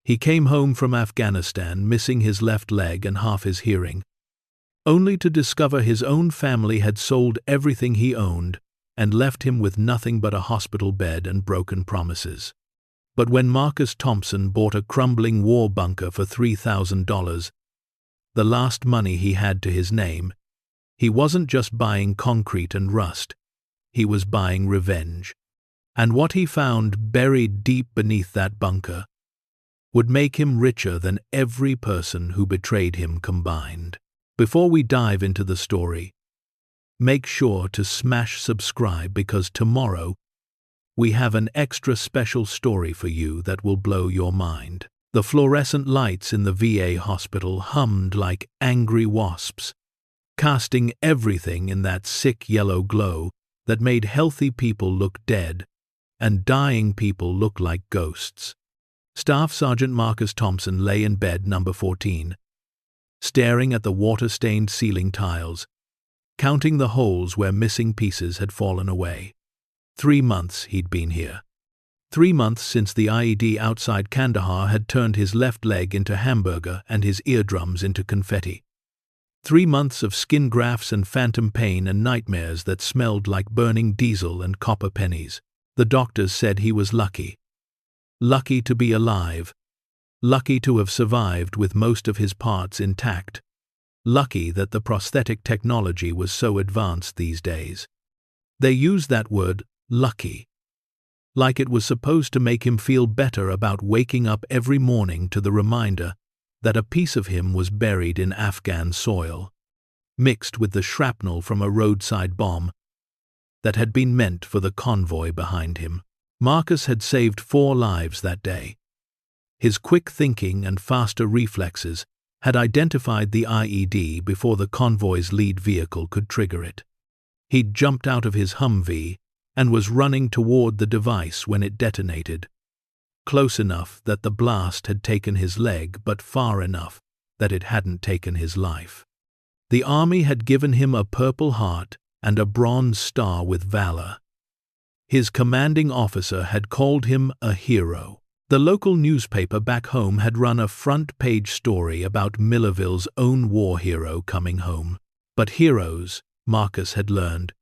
He came home from Afghanistan missing his left leg and half his hearing, only to discover his own family had sold everything he owned and left him with nothing but a hospital bed and broken promises. But when Marcus Thompson bought a crumbling war bunker for $3,000, the last money he had to his name, he wasn't just buying concrete and rust, he was buying revenge. And what he found buried deep beneath that bunker would make him richer than every person who betrayed him combined. Before we dive into the story, make sure to smash subscribe because tomorrow we have an extra special story for you that will blow your mind. The fluorescent lights in the VA hospital hummed like angry wasps, casting everything in that sick yellow glow that made healthy people look dead and dying people look like ghosts. Staff Sergeant Marcus Thompson lay in bed number 14, staring at the water-stained ceiling tiles, counting the holes where missing pieces had fallen away. 3 months he'd been here. 3 months since the IED outside Kandahar had turned his left leg into hamburger and his eardrums into confetti. 3 months of skin grafts and phantom pain and nightmares that smelled like burning diesel and copper pennies. The doctors said he was lucky. Lucky to be alive. Lucky to have survived with most of his parts intact. Lucky that the prosthetic technology was so advanced these days. They used that word, lucky, like it was supposed to make him feel better about waking up every morning to the reminder that a piece of him was buried in Afghan soil, mixed with the shrapnel from a roadside bomb that had been meant for the convoy behind him. Marcus had saved 4 lives that day. His quick thinking and faster reflexes had identified the IED before the convoy's lead vehicle could trigger it. He'd jumped out of his Humvee and was running toward the device when it detonated, close enough that the blast had taken his leg but far enough that it hadn't taken his life. The army had given him a Purple Heart and a Bronze Star with valor. His commanding officer had called him a hero. The local newspaper back home had run a front-page story about Millerville's own war hero coming home. But heroes, Marcus had learned,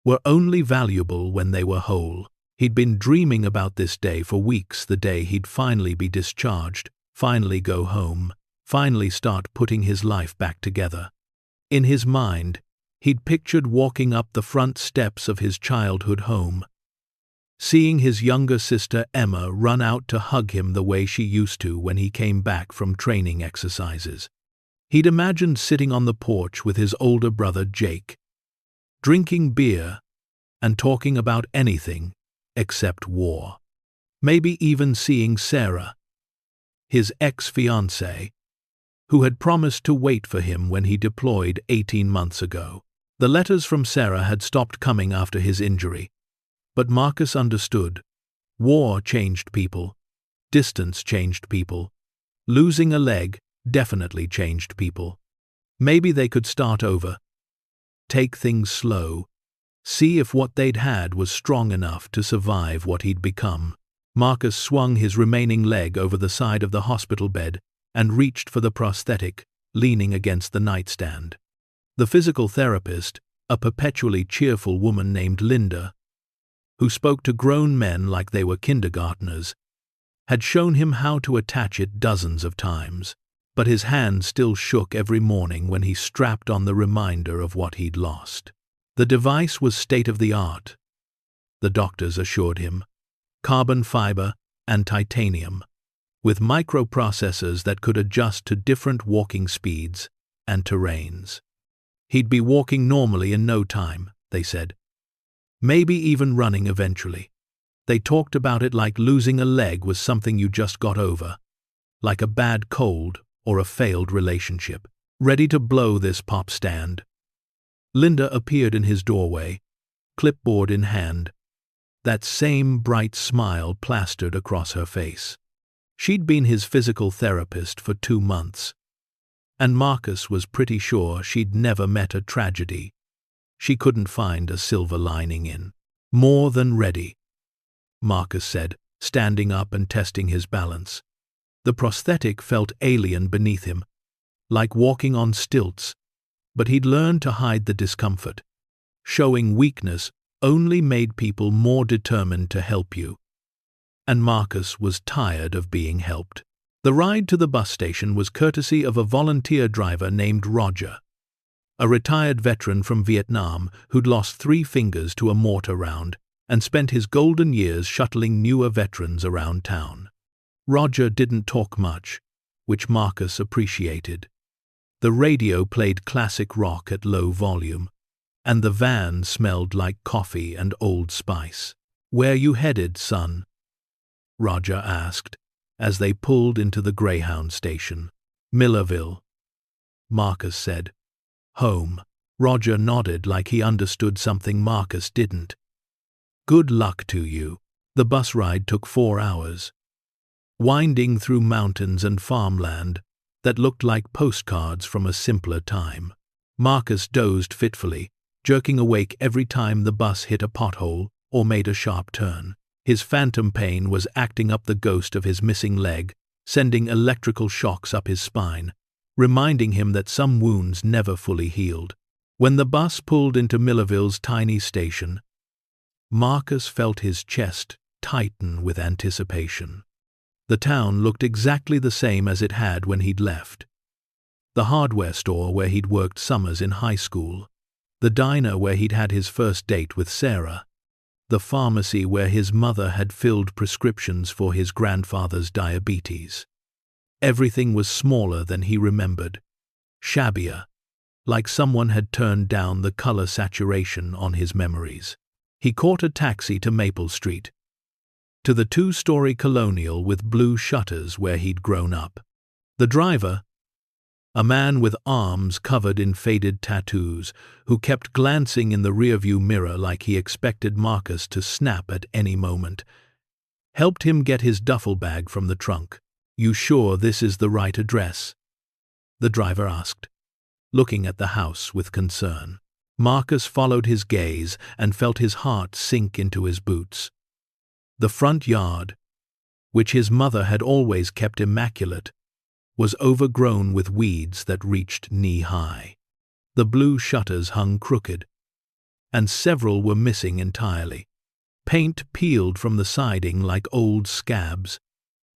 were only valuable when they were whole. He'd been dreaming about this day for weeks, the day he'd finally be discharged, finally go home, finally start putting his life back together. In his mind, he'd pictured walking up the front steps of his childhood home, seeing his younger sister Emma run out to hug him the way she used to when he came back from training exercises. He'd imagined sitting on the porch with his older brother Jake, drinking beer and talking about anything except war. Maybe even seeing Sarah, his ex-fiancée, who had promised to wait for him when he deployed 18 months ago. The letters from Sarah had stopped coming after his injury, but Marcus understood. War changed people. Distance changed people. Losing a leg definitely changed people. Maybe they could start over, take things slow, see if what they'd had was strong enough to survive what he'd become. Marcus swung his remaining leg over the side of the hospital bed and reached for the prosthetic, leaning against the nightstand. The physical therapist, a perpetually cheerful woman named Linda, who spoke to grown men like they were kindergartners, had shown him how to attach it dozens of times, but his hand still shook every morning when he strapped on the reminder of what he'd lost. The device was state-of-the-art, the doctors assured him, carbon fiber and titanium, with microprocessors that could adjust to different walking speeds and terrains. He'd be walking normally in no time, they said. Maybe even running eventually. They talked about it like losing a leg was something you just got over, like a bad cold or a failed relationship. Ready to blow this pop stand. Linda appeared in his doorway, clipboard in hand, that same bright smile plastered across her face. She'd been his physical therapist for 2 months, and Marcus was pretty sure she'd never met a tragedy she couldn't find a silver lining in. More than ready, Marcus said, standing up and testing his balance. The prosthetic felt alien beneath him, like walking on stilts, but he'd learned to hide the discomfort. Showing weakness only made people more determined to help you. And Marcus was tired of being helped. The ride to the bus station was courtesy of a volunteer driver named Roger, a retired veteran from Vietnam who'd lost 3 fingers to a mortar round and spent his golden years shuttling newer veterans around town. Roger didn't talk much, which Marcus appreciated. The radio played classic rock at low volume, and the van smelled like coffee and Old Spice. "Where you headed, son?" Roger asked, as they pulled into the Greyhound station. "Millerville," Marcus said. "Home." Roger nodded like he understood something Marcus didn't. "Good luck to you." The bus ride took 4 hours, winding through mountains and farmland that looked like postcards from a simpler time. Marcus dozed fitfully, jerking awake every time the bus hit a pothole or made a sharp turn. His phantom pain was acting up the ghost of his missing leg, sending electrical shocks up his spine, reminding him that some wounds never fully healed. When the bus pulled into Millerville's tiny station, Marcus felt his chest tighten with anticipation. The town looked exactly the same as it had when he'd left. The hardware store where he'd worked summers in high school, the diner where he'd had his first date with Sarah, the pharmacy where his mother had filled prescriptions for his grandfather's diabetes. Everything was smaller than he remembered, shabbier, like someone had turned down the color saturation on his memories. He caught a taxi to Maple Street, to the 2-story colonial with blue shutters where he'd grown up. The driver, a man with arms covered in faded tattoos, who kept glancing in the rearview mirror like he expected Marcus to snap at any moment, helped him get his duffel bag from the trunk. "You sure this is the right address?" the driver asked, looking at the house with concern. Marcus followed his gaze and felt his heart sink into his boots. The front yard, which his mother had always kept immaculate, was overgrown with weeds that reached knee-high. The blue shutters hung crooked, and several were missing entirely. Paint peeled from the siding like old scabs,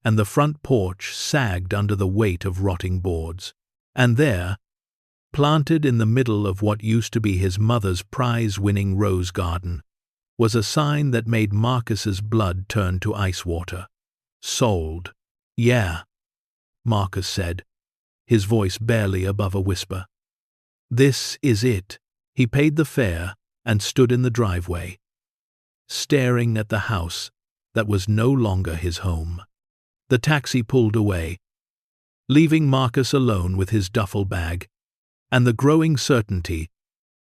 and the front porch sagged under the weight of rotting boards. And there, planted in the middle of what used to be his mother's prize-winning rose garden, was a sign that made Marcus's blood turn to ice water. "Sold." "Yeah," Marcus said, his voice barely above a whisper. "This is it." He paid the fare and stood in the driveway, staring at the house that was no longer his home. The taxi pulled away, leaving Marcus alone with his duffel bag and the growing certainty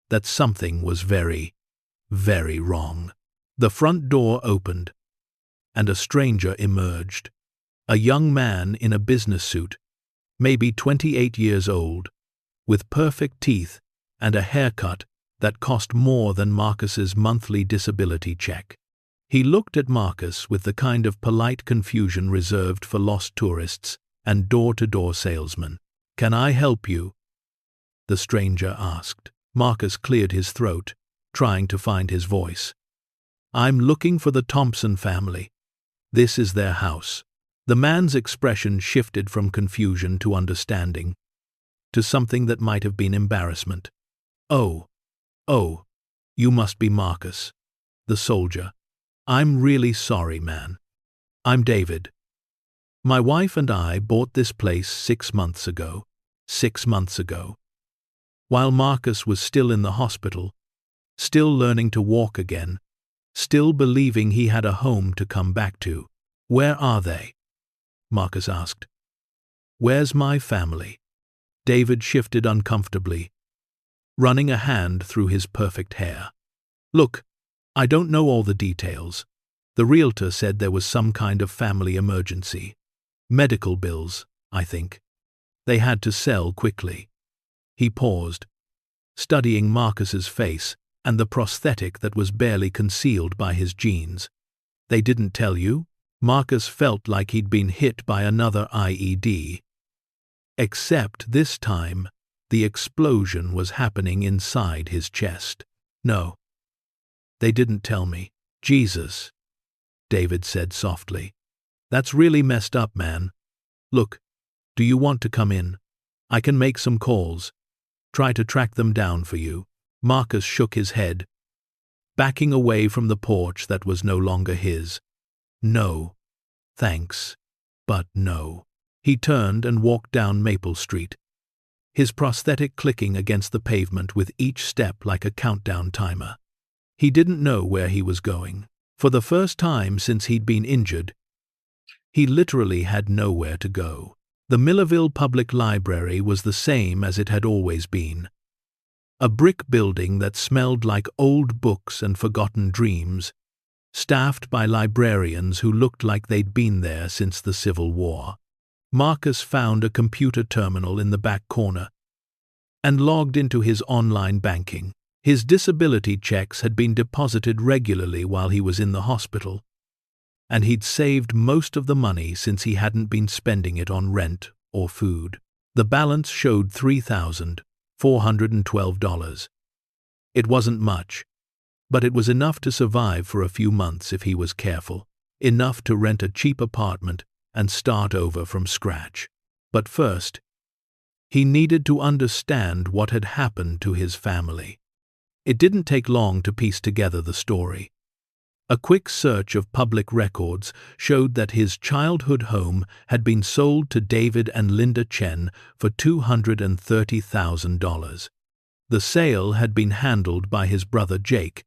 that something was very, very wrong. The front door opened, and a stranger emerged. A young man in a business suit, maybe 28 years old, with perfect teeth and a haircut that cost more than Marcus's monthly disability check. He looked at Marcus with the kind of polite confusion reserved for lost tourists and door-to-door salesmen. "Can I help you?" the stranger asked. Marcus cleared his throat, trying to find his voice. "I'm looking for the Thompson family. This is their house." The man's expression shifted from confusion to understanding, to something that might have been embarrassment. Oh, you must be Marcus, the soldier. I'm really sorry, man. I'm David. My wife and I bought this place 6 months ago. 6 months ago. While Marcus was still in the hospital, still learning to walk again, still believing he had a home to come back to. "Where are they?" Marcus asked. "Where's my family?" David shifted uncomfortably, running a hand through his perfect hair. "Look, I don't know all the details. The realtor said there was some kind of family emergency. Medical bills, I think. They had to sell quickly." He paused, studying Marcus's face and the prosthetic that was barely concealed by his jeans. "They didn't tell you?" Marcus felt like he'd been hit by another IED. Except this time, the explosion was happening inside his chest. No. They didn't tell me. Jesus, David said softly. That's really messed up, man. Look, do you want to come in? I can make some calls. Try to track them down for you. Marcus shook his head, backing away from the porch that was no longer his. No. Thanks. But no. He turned and walked down Maple Street, his prosthetic clicking against the pavement with each step like a countdown timer. He didn't know where he was going. For the first time since he'd been injured, he literally had nowhere to go. The Millerville Public Library was the same as it had always been. A brick building that smelled like old books and forgotten dreams, staffed by librarians who looked like they'd been there since the Civil War. Marcus found a computer terminal in the back corner and logged into his online banking. His disability checks had been deposited regularly while he was in the hospital, and he'd saved most of the money since he hadn't been spending it on rent or food. The balance showed $3,412. It wasn't much, but it was enough to survive for a few months if he was careful, enough to rent a cheap apartment and start over from scratch. But first, he needed to understand what had happened to his family. It didn't take long to piece together the story. A quick search of public records showed that his childhood home had been sold to David and Linda Chen for $230,000. The sale had been handled by his brother Jake,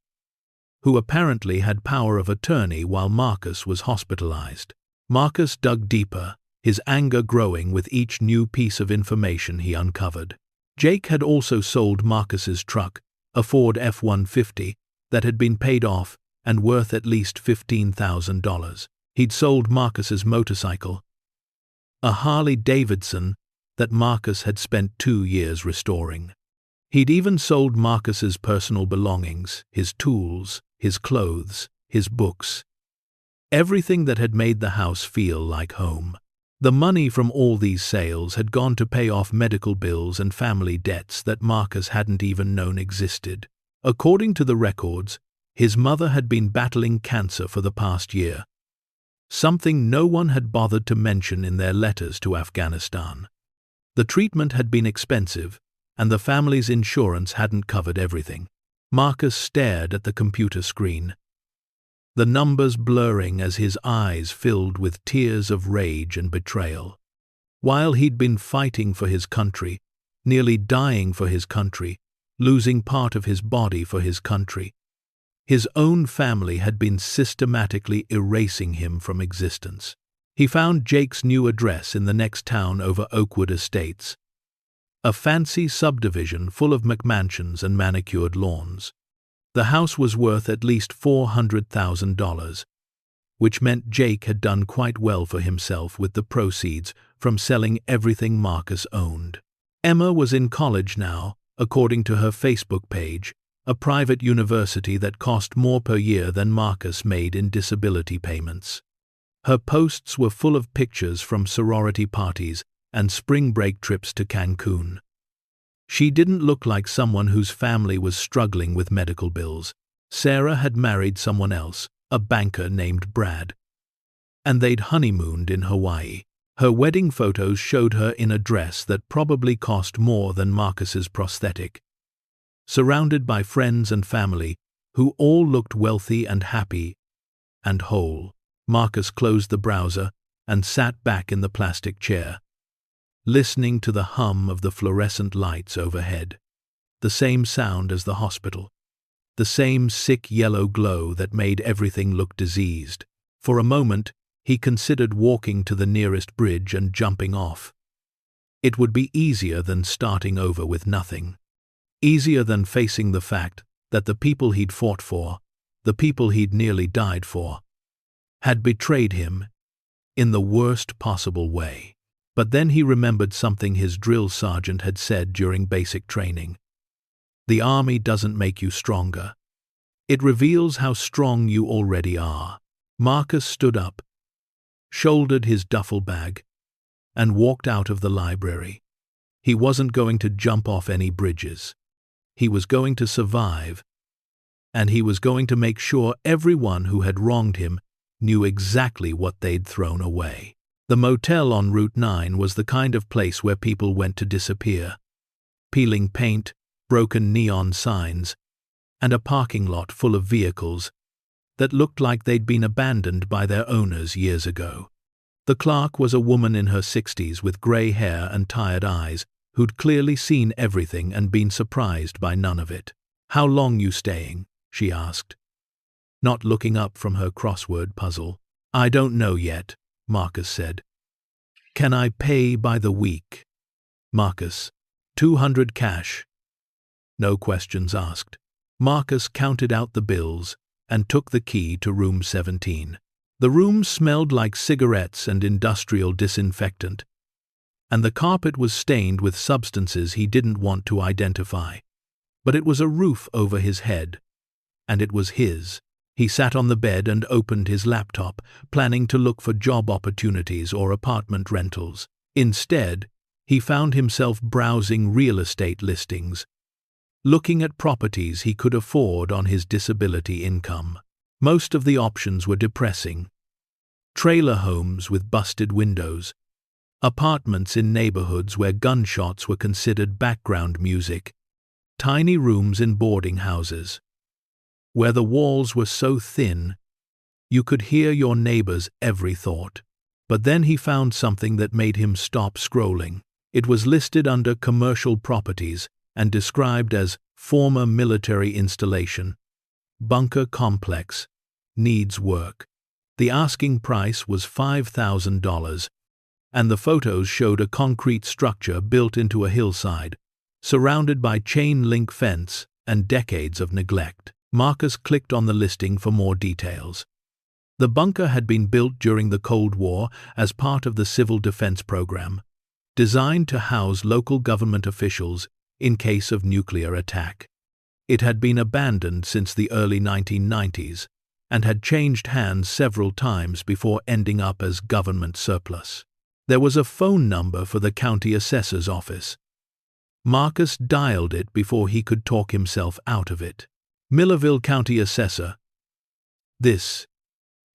who apparently had power of attorney while Marcus was hospitalized. Marcus dug deeper, his anger growing with each new piece of information he uncovered. Jake had also sold Marcus's truck, a Ford F-150, that had been paid off and worth at least $15,000. He'd sold Marcus's motorcycle, a Harley-Davidson that Marcus had spent 2 years restoring. He'd even sold Marcus's personal belongings, his tools, his clothes, his books, everything that had made the house feel like home. The money from all these sales had gone to pay off medical bills and family debts that Marcus hadn't even known existed. According to the records, his mother had been battling cancer for the past year, something no one had bothered to mention in their letters to Afghanistan. The treatment had been expensive, and the family's insurance hadn't covered everything. Marcus stared at the computer screen, the numbers blurring as his eyes filled with tears of rage and betrayal. While he'd been fighting for his country, nearly dying for his country, losing part of his body for his country, his own family had been systematically erasing him from existence. He found Jake's new address in the next town over Oakwood Estates, a fancy subdivision full of McMansions and manicured lawns. The house was worth at least $400,000, which meant Jake had done quite well for himself with the proceeds from selling everything Marcus owned. Emma was in college now, according to her Facebook page, a private university that cost more per year than Marcus made in disability payments. Her posts were full of pictures from sorority parties and spring break trips to Cancun. She didn't look like someone whose family was struggling with medical bills. Sarah had married someone else, a banker named Brad, and they'd honeymooned in Hawaii. Her wedding photos showed her in a dress that probably cost more than Marcus's prosthetic, surrounded by friends and family who all looked wealthy and happy and whole. Marcus closed the browser and sat back in the plastic chair, listening to the hum of the fluorescent lights overhead. The same sound as the hospital. The same sick yellow glow that made everything look diseased. For a moment, he considered walking to the nearest bridge and jumping off. It would be easier than starting over with nothing. Easier than facing the fact that the people he'd fought for, the people he'd nearly died for, had betrayed him in the worst possible way. But then he remembered something his drill sergeant had said during basic training. The army doesn't make you stronger. It reveals how strong you already are. Marcus stood up, shouldered his duffel bag, and walked out of the library. He wasn't going to jump off any bridges. He was going to survive, and he was going to make sure everyone who had wronged him knew exactly what they'd thrown away. The motel on Route 9 was the kind of place where people went to disappear. Peeling paint, broken neon signs, and a parking lot full of vehicles that looked like they'd been abandoned by their owners years ago. The clerk was a woman in her 60s with grey hair and tired eyes, who'd clearly seen everything and been surprised by none of it. "How long you staying?" she asked, not looking up from her crossword puzzle. "I don't know yet," Marcus said. "Can I pay by the week?" Marcus, 200 cash. No questions asked. Marcus counted out the bills and took the key to room 17. The room smelled like cigarettes and industrial disinfectant, and the carpet was stained with substances he didn't want to identify. But it was a roof over his head, and it was his. He sat on the bed and opened his laptop, planning to look for job opportunities or apartment rentals. Instead, he found himself browsing real estate listings, looking at properties he could afford on his disability income. Most of the options were depressing. Trailer homes with busted windows, apartments in neighborhoods where gunshots were considered background music, tiny rooms in boarding houses, where the walls were so thin you could hear your neighbor's every thought. But then he found something that made him stop scrolling. It was listed under commercial properties and described as former military installation, bunker complex, needs work. The asking price was $5,000, and the photos showed a concrete structure built into a hillside, surrounded by chain-link fence and decades of neglect. Marcus clicked on the listing for more details. The bunker had been built during the Cold War as part of the Civil Defense Program, designed to house local government officials in case of nuclear attack. It had been abandoned since the early 1990s and had changed hands several times before ending up as government surplus. There was a phone number for the county assessor's office. Marcus dialed it before he could talk himself out of it. "Millerville County Assessor. This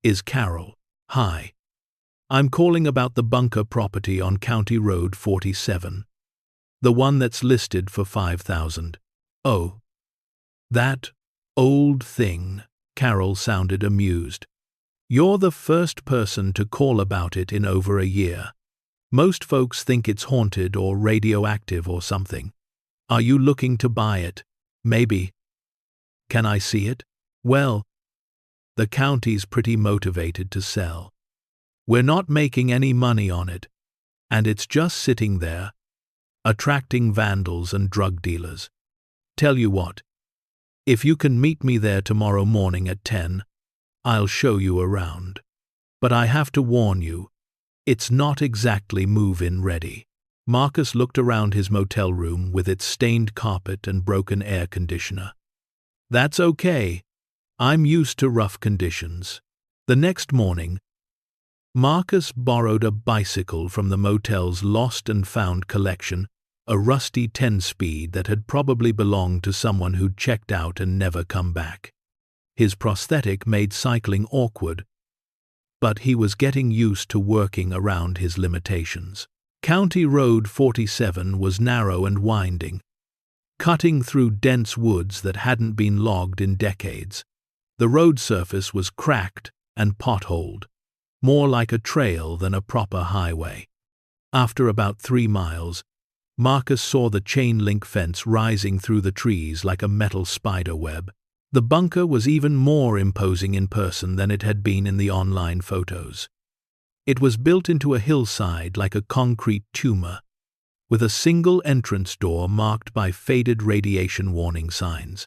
is Carol. Hi. I'm calling about the bunker property on County Road 47. The one that's listed for $5,000. Oh. That old thing." Carol sounded amused. "You're the first person to call about it in over a year. Most folks think it's haunted or radioactive or something. Are you looking to buy it? Maybe. Can I see it?" "Well, the county's pretty motivated to sell. We're not making any money on it, and it's just sitting there, attracting vandals and drug dealers. Tell you what, if you can meet me there tomorrow morning at 10, I'll show you around. But I have to warn you, it's not exactly move-in ready." Marcus looked around his motel room with its stained carpet and broken air conditioner. "That's okay. I'm used to rough conditions." The next morning, Marcus borrowed a bicycle from the motel's lost and found collection, a rusty 10-speed that had probably belonged to someone who'd checked out and never come back. His prosthetic made cycling awkward, but he was getting used to working around his limitations. County Road 47 was narrow and winding, cutting through dense woods that hadn't been logged in decades. The road surface was cracked and potholed, more like a trail than a proper highway. After about 3 miles, Marcus saw the chain-link fence rising through the trees like a metal spider web. The bunker was even more imposing in person than it had been in the online photos. It was built into a hillside like a concrete tumor, with a single entrance door marked by faded radiation warning signs.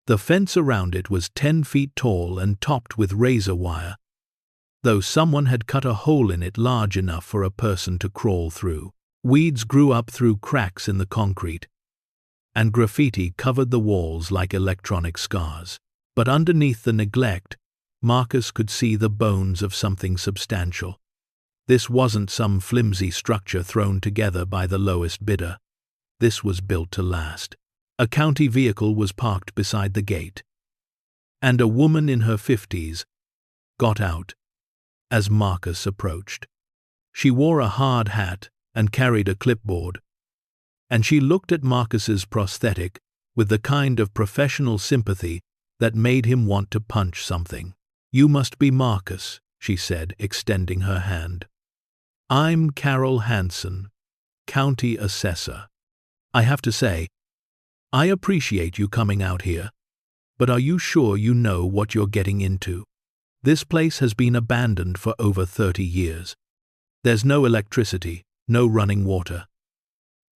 The fence around it was 10 feet tall and topped with razor wire, though someone had cut a hole in it large enough for a person to crawl through. Weeds grew up through cracks in the concrete, and graffiti covered the walls like electronic scars. But underneath the neglect, Marcus could see the bones of something substantial. This wasn't some flimsy structure thrown together by the lowest bidder. This was built to last. A county vehicle was parked beside the gate, and a woman in her 50s got out as Marcus approached. She wore a hard hat and carried a clipboard, and she looked at Marcus's prosthetic with the kind of professional sympathy that made him want to punch something. "You must be Marcus," she said, extending her hand. "I'm Carol Hansen, county assessor. I have to say, I appreciate you coming out here, but are you sure you know what you're getting into? This place has been abandoned for over 30 years. There's no electricity, no running water,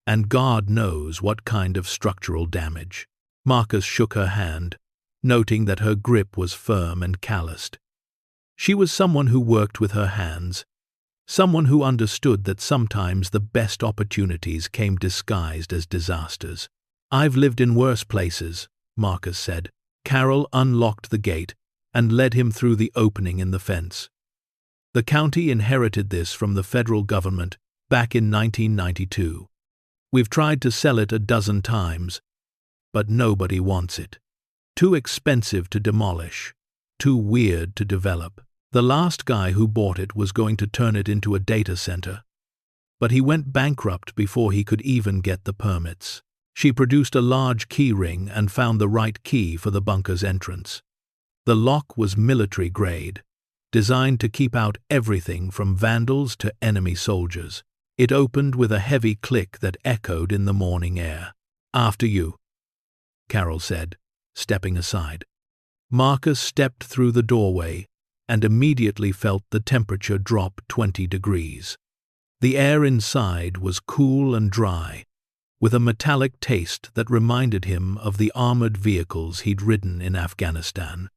and God knows what kind of structural damage." Marcus shook her hand, noting that her grip was firm and calloused. She was someone who worked with her hands, someone who understood that sometimes the best opportunities came disguised as disasters. "I've lived in worse places," Marcus said. Carol unlocked the gate and led him through the opening in the fence. The county inherited this from the federal government back in 1992. "We've tried to sell it a dozen times, but nobody wants it. Too expensive to demolish, too weird to develop. The last guy who bought it was going to turn it into a data center, but he went bankrupt before he could even get the permits." She produced a large key ring and found the right key for the bunker's entrance. The lock was military grade, designed to keep out everything from vandals to enemy soldiers. It opened with a heavy click that echoed in the morning air. "After you," Carol said, stepping aside. Marcus stepped through the doorway and immediately felt the temperature drop 20 degrees. The air inside was cool and dry, with a metallic taste that reminded him of the armored vehicles he'd ridden in Afghanistan.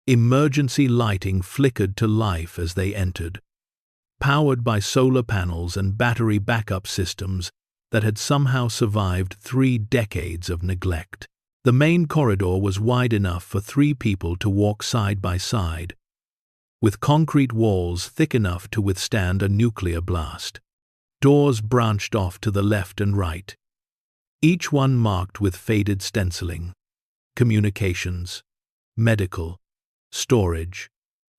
Emergency lighting flickered to life as they entered, powered by solar panels and battery backup systems that had somehow survived 3 decades of neglect. The main corridor was wide enough for 3 people to walk side by side, with concrete walls thick enough to withstand a nuclear blast. Doors branched off to the left and right, each one marked with faded stenciling. Communications, medical, storage,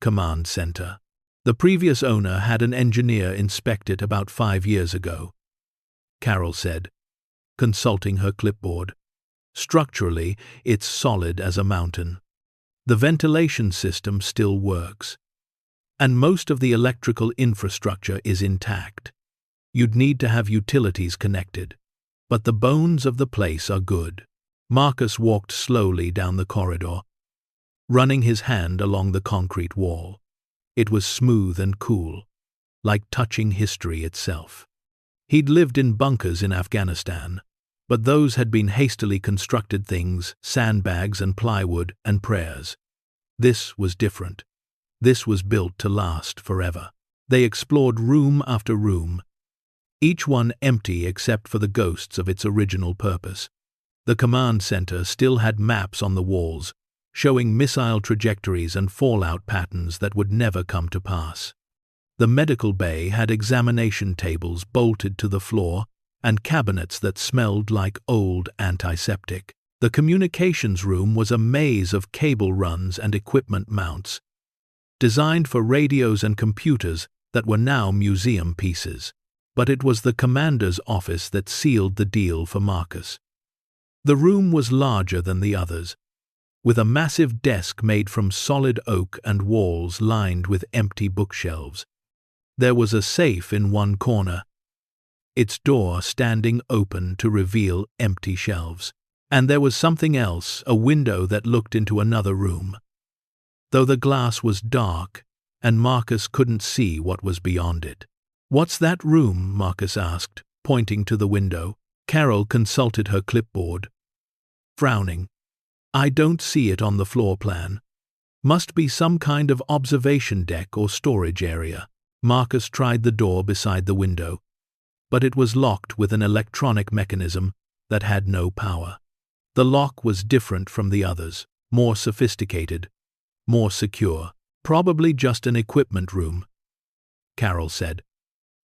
command center. The previous owner had an engineer inspect it about 5 years ago, Carol said, consulting her clipboard. Structurally, it's solid as a mountain. The ventilation system still works, and most of the electrical infrastructure is intact. You'd need to have utilities connected, but the bones of the place are good. Marcus walked slowly down the corridor, running his hand along the concrete wall. It was smooth and cool, like touching history itself. He'd lived in bunkers in Afghanistan, but those had been hastily constructed things, sandbags and plywood and prayers. This was different. This was built to last forever. They explored room after room, each one empty except for the ghosts of its original purpose. The command center still had maps on the walls, showing missile trajectories and fallout patterns that would never come to pass. The medical bay had examination tables bolted to the floor and cabinets that smelled like old antiseptic. The communications room was a maze of cable runs and equipment mounts, designed for radios and computers that were now museum pieces. But it was the commander's office that sealed the deal for Marcus. The room was larger than the others, with a massive desk made from solid oak and walls lined with empty bookshelves. There was a safe in one corner, its door standing open to reveal empty shelves. And there was something else, a window that looked into another room, though the glass was dark and Marcus couldn't see what was beyond it. "What's that room?" Marcus asked, pointing to the window. Carol consulted her clipboard, frowning. "I don't see it on the floor plan. Must be some kind of observation deck or storage area." Marcus tried the door beside the window, but it was locked with an electronic mechanism that had no power. The lock was different from the others, more sophisticated, more secure. "Probably just an equipment room," Carol said.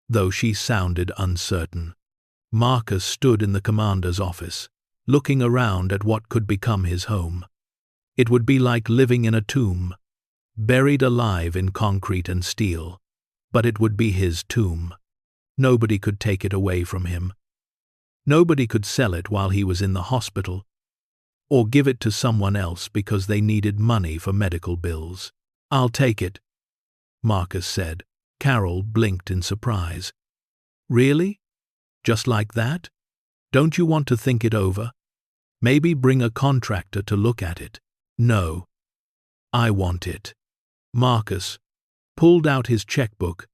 though she sounded uncertain. Marcus stood in the commander's office, looking around at what could become his home. It would be like living in a tomb, buried alive in concrete and steel, but it would be his tomb. Nobody could take it away from him. Nobody could sell it while he was in the hospital, or give it to someone else because they needed money for medical bills. "I'll take it," Marcus said. Carol blinked in surprise. "Really? Just like that? Don't you want to think it over? Maybe bring a contractor to look at it?" "No. I want it." Marcus pulled out his checkbook,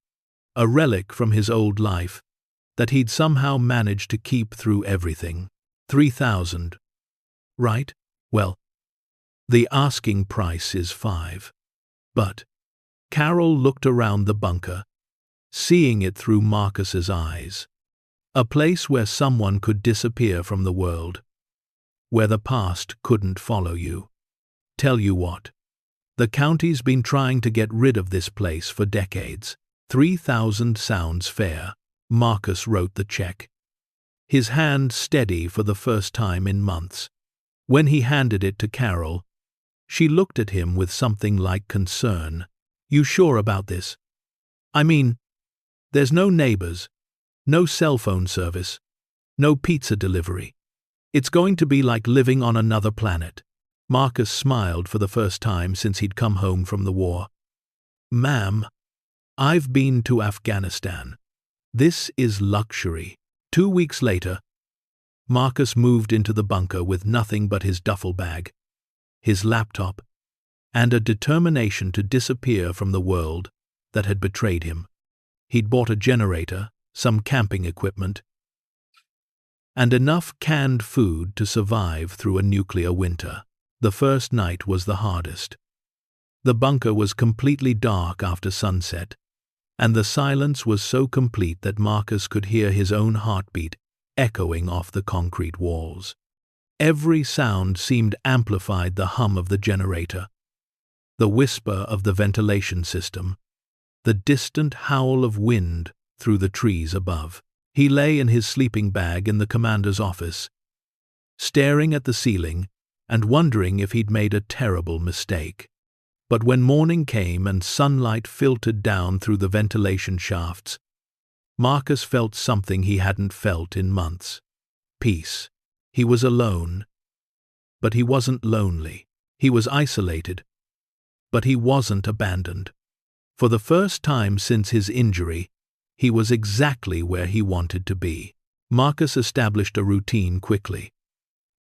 a relic from his old life that he'd somehow managed to keep through everything. 3,000. Right? Well, the asking price is 5. But Carol looked around the bunker, seeing it through Marcus's eyes. A place where someone could disappear from the world, where the past couldn't follow you. Tell you what, the county's been trying to get rid of this place for decades. 3,000 sounds fair. Marcus wrote the check, his hand steady for the first time in months. When he handed it to Carol, she looked at him with something like concern. "You sure about this? I mean, there's no neighbors, no cell phone service, no pizza delivery. It's going to be like living on another planet." Marcus smiled for the first time since he'd come home from the war. "Ma'am, I've been to Afghanistan. This is luxury." 2 weeks later, Marcus moved into the bunker with nothing but his duffel bag, his laptop, and a determination to disappear from the world that had betrayed him. He'd bought a generator, some camping equipment, and enough canned food to survive through a nuclear winter. The first night was the hardest. The bunker was completely dark after sunset, and the silence was so complete that Marcus could hear his own heartbeat echoing off the concrete walls. Every sound seemed amplified: the hum of the generator, the whisper of the ventilation system, the distant howl of wind through the trees above. He lay in his sleeping bag in the commander's office, staring at the ceiling and wondering if he'd made a terrible mistake. But when morning came and sunlight filtered down through the ventilation shafts, Marcus felt something he hadn't felt in months: peace. He was alone, but he wasn't lonely. He was isolated, but he wasn't abandoned. For the first time since his injury, he was exactly where he wanted to be. Marcus established a routine quickly.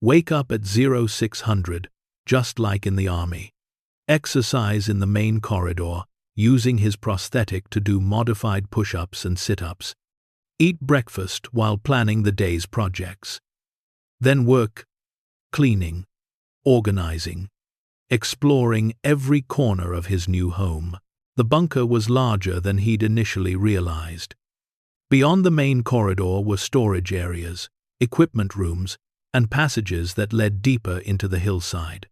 Wake up at 0600, just like in the army. Exercise in the main corridor, using his prosthetic to do modified push-ups and sit-ups. Eat breakfast while planning the day's projects. Then work, cleaning, organizing, exploring every corner of his new home. The bunker was larger than he'd initially realized. Beyond the main corridor were storage areas, equipment rooms, and passages that led deeper into the hillside.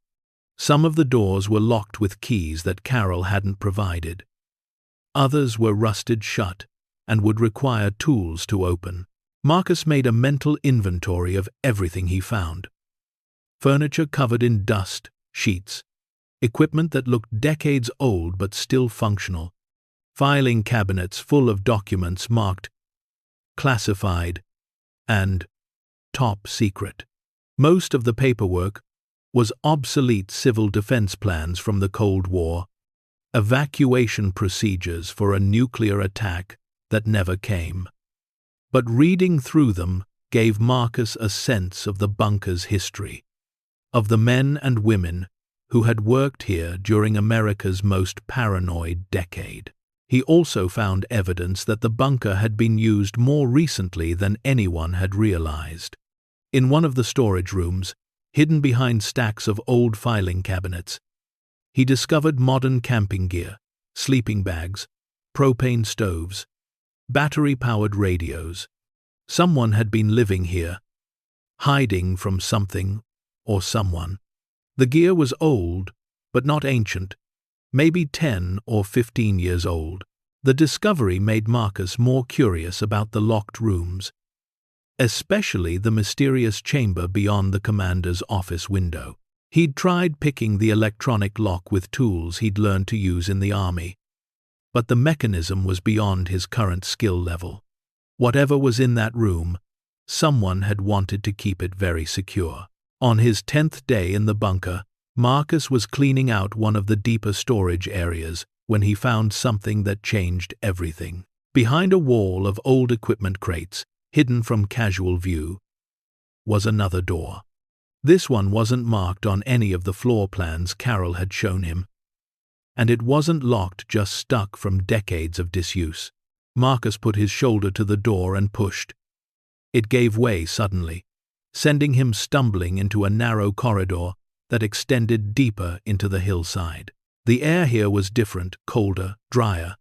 Some of the doors were locked with keys that Carol hadn't provided. Others were rusted shut and would require tools to open. Marcus made a mental inventory of everything he found. Furniture covered in dust, sheets, equipment that looked decades old but still functional, filing cabinets full of documents marked classified and top secret. Most of the paperwork was obsolete civil defense plans from the Cold War, evacuation procedures for a nuclear attack that never came. But reading through them gave Marcus a sense of the bunker's history, of the men and women who had worked here during America's most paranoid decade. He also found evidence that the bunker had been used more recently than anyone had realized. In one of the storage rooms, hidden behind stacks of old filing cabinets, he discovered modern camping gear, sleeping bags, propane stoves, battery-powered radios. Someone had been living here, hiding from something or someone. The gear was old, but not ancient, maybe 10 or 15 years old. The discovery made Marcus more curious about the locked rooms, especially the mysterious chamber beyond the commander's office window. He'd tried picking the electronic lock with tools he'd learned to use in the army, but the mechanism was beyond his current skill level. Whatever was in that room, someone had wanted to keep it very secure. On his 10th day in the bunker, Marcus was cleaning out one of the deeper storage areas when he found something that changed everything. Behind a wall of old equipment crates, hidden from casual view, was another door. This one wasn't marked on any of the floor plans Carol had shown him, and it wasn't locked, just stuck from decades of disuse. Marcus put his shoulder to the door and pushed. It gave way suddenly, sending him stumbling into a narrow corridor that extended deeper into the hillside. The air here was different, colder, drier,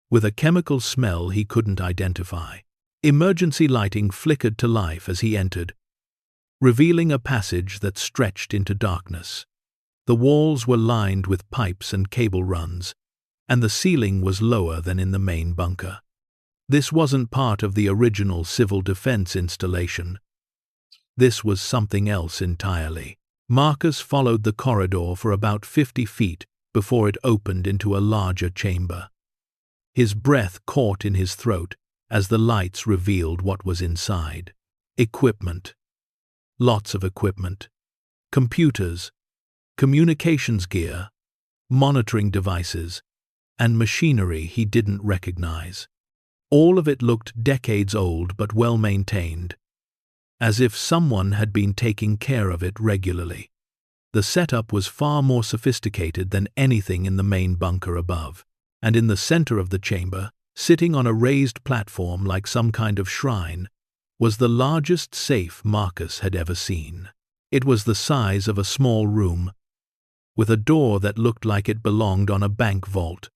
with a chemical smell he couldn't identify. Emergency lighting flickered to life as he entered, revealing a passage that stretched into darkness. The walls were lined with pipes and cable runs, and the ceiling was lower than in the main bunker. This wasn't part of the original civil defense installation. This was something else entirely. Marcus followed the corridor for about 50 feet before it opened into a larger chamber. His breath caught in his throat as the lights revealed what was inside. Equipment. Lots of equipment. Computers, communications gear, monitoring devices, and machinery he didn't recognize. All of it looked decades old but well maintained, as if someone had been taking care of it regularly. The setup was far more sophisticated than anything in the main bunker above, and in the center of the chamber, sitting on a raised platform like some kind of shrine, was the largest safe Marcus had ever seen. It was the size of a small room, with a door that looked like it belonged on a bank vault.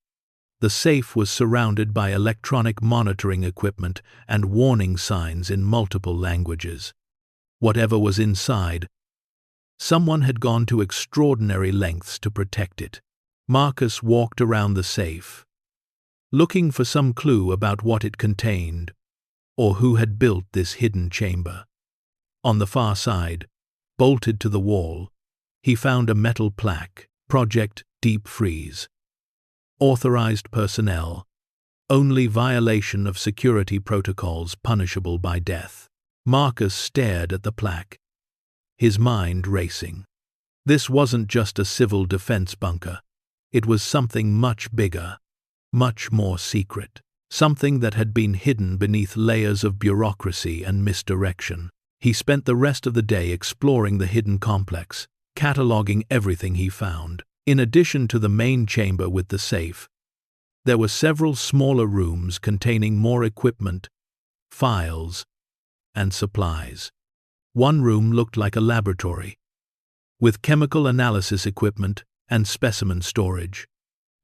The safe was surrounded by electronic monitoring equipment and warning signs in multiple languages. Whatever was inside, someone had gone to extraordinary lengths to protect it. Marcus walked around the safe, looking for some clue about what it contained, or who had built this hidden chamber. On the far side, bolted to the wall, he found a metal plaque, Project Deep Freeze. Authorized personnel, only violation of security protocols punishable by death. Marcus stared at the plaque, his mind racing. This wasn't just a civil defense bunker. It was something much bigger, much more secret. Something that had been hidden beneath layers of bureaucracy and misdirection. He spent the rest of the day exploring the hidden complex, cataloging everything he found. In addition to the main chamber with the safe, there were several smaller rooms containing more equipment, files, and supplies. One room looked like a laboratory, with chemical analysis equipment and specimen storage.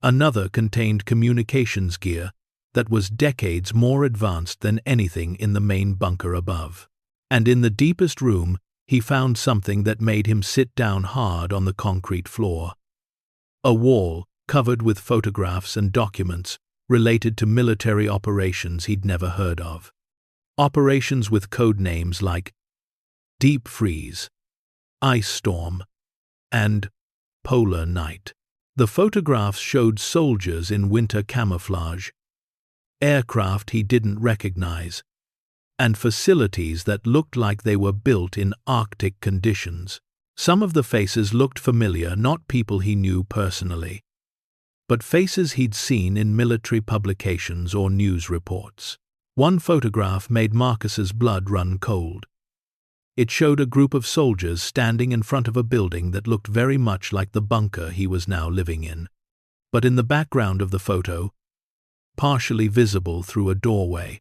Another contained communications gear that was decades more advanced than anything in the main bunker above. And in the deepest room, he found something that made him sit down hard on the concrete floor. A wall covered with photographs and documents related to military operations he'd never heard of. Operations with code names like Deep Freeze, Ice Storm, and Polar Night. The photographs showed soldiers in winter camouflage, aircraft he didn't recognize, and facilities that looked like they were built in Arctic conditions. Some of the faces looked familiar, not people he knew personally, but faces he'd seen in military publications or news reports. One photograph made Marcus's blood run cold. It showed a group of soldiers standing in front of a building that looked very much like the bunker he was now living in. But in the background of the photo, partially visible through a doorway,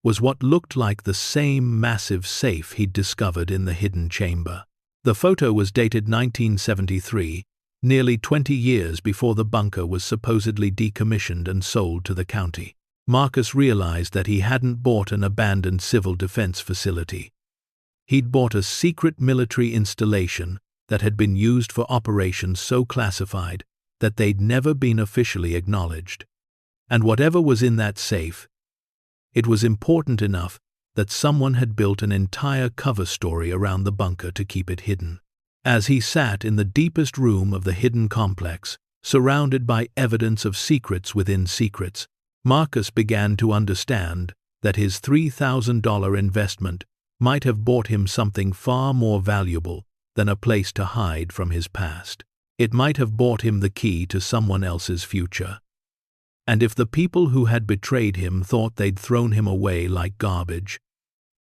was what looked like the same massive safe he'd discovered in the hidden chamber. The photo was dated 1973, nearly 20 years before the bunker was supposedly decommissioned and sold to the county. Marcus realized that he hadn't bought an abandoned civil defense facility. He'd bought a secret military installation that had been used for operations so classified that they'd never been officially acknowledged. And whatever was in that safe, it was important enough that someone had built an entire cover story around the bunker to keep it hidden. As he sat in the deepest room of the hidden complex, surrounded by evidence of secrets within secrets, Marcus began to understand that his $3,000 investment might have bought him something far more valuable than a place to hide from his past. It might have bought him the key to someone else's future. And if the people who had betrayed him thought they'd thrown him away like garbage,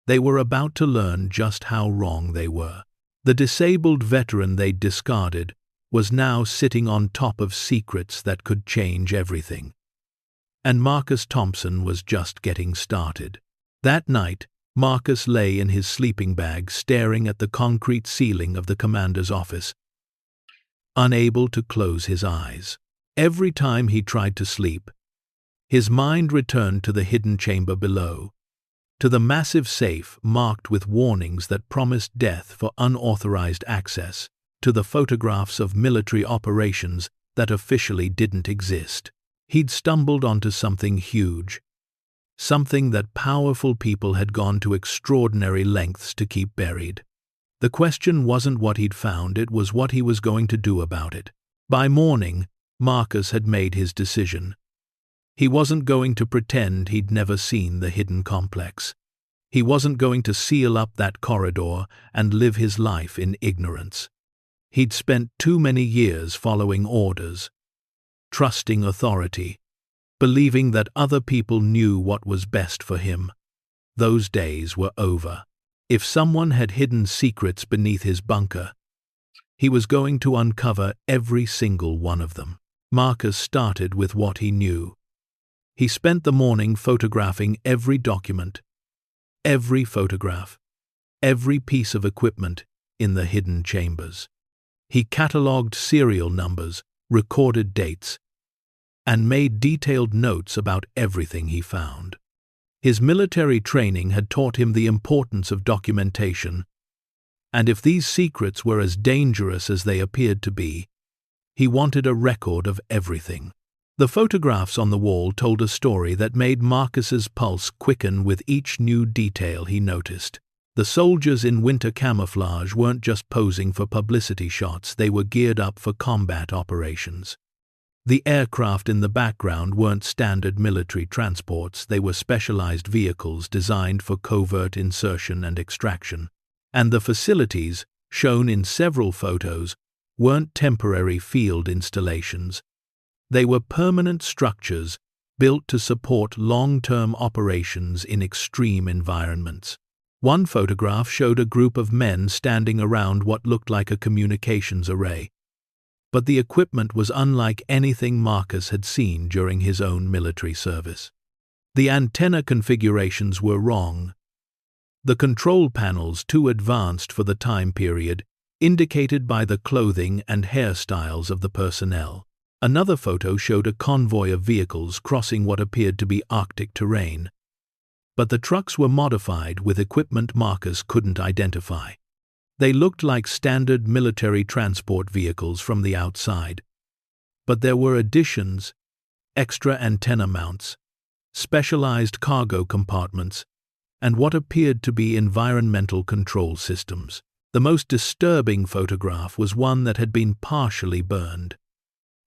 they were about to learn just how wrong they were. The disabled veteran they'd discarded was now sitting on top of secrets that could change everything. And Marcus Thompson was just getting started. That night, Marcus lay in his sleeping bag staring at the concrete ceiling of the commander's office, unable to close his eyes. Every time he tried to sleep, his mind returned to the hidden chamber below, to the massive safe marked with warnings that promised death for unauthorized access, to the photographs of military operations that officially didn't exist. He'd stumbled onto something huge, something that powerful people had gone to extraordinary lengths to keep buried. The question wasn't what he'd found, it was what he was going to do about it. By morning, Marcus had made his decision. He wasn't going to pretend he'd never seen the hidden complex. He wasn't going to seal up that corridor and live his life in ignorance. He'd spent too many years following orders, trusting authority, believing that other people knew what was best for him. Those days were over. If someone had hidden secrets beneath his bunker, he was going to uncover every single one of them. Marcus started with what he knew. He spent the morning photographing every document, every photograph, every piece of equipment in the hidden chambers. He catalogued serial numbers, recorded dates, and made detailed notes about everything he found. His military training had taught him the importance of documentation, and if these secrets were as dangerous as they appeared to be, he wanted a record of everything. The photographs on the wall told a story that made Marcus's pulse quicken with each new detail he noticed. The soldiers in winter camouflage weren't just posing for publicity shots, they were geared up for combat operations. The aircraft in the background weren't standard military transports, they were specialized vehicles designed for covert insertion and extraction. And the facilities, shown in several photos, weren't temporary field installations. They were permanent structures built to support long-term operations in extreme environments. One photograph showed a group of men standing around what looked like a communications array. But the equipment was unlike anything Marcus had seen during his own military service. The antenna configurations were wrong. The control panels, too advanced for the time period, indicated by the clothing and hairstyles of the personnel. Another photo showed a convoy of vehicles crossing what appeared to be Arctic terrain. But the trucks were modified with equipment Marcus couldn't identify. They looked like standard military transport vehicles from the outside. But there were additions, extra antenna mounts, specialized cargo compartments, and what appeared to be environmental control systems. The most disturbing photograph was one that had been partially burned,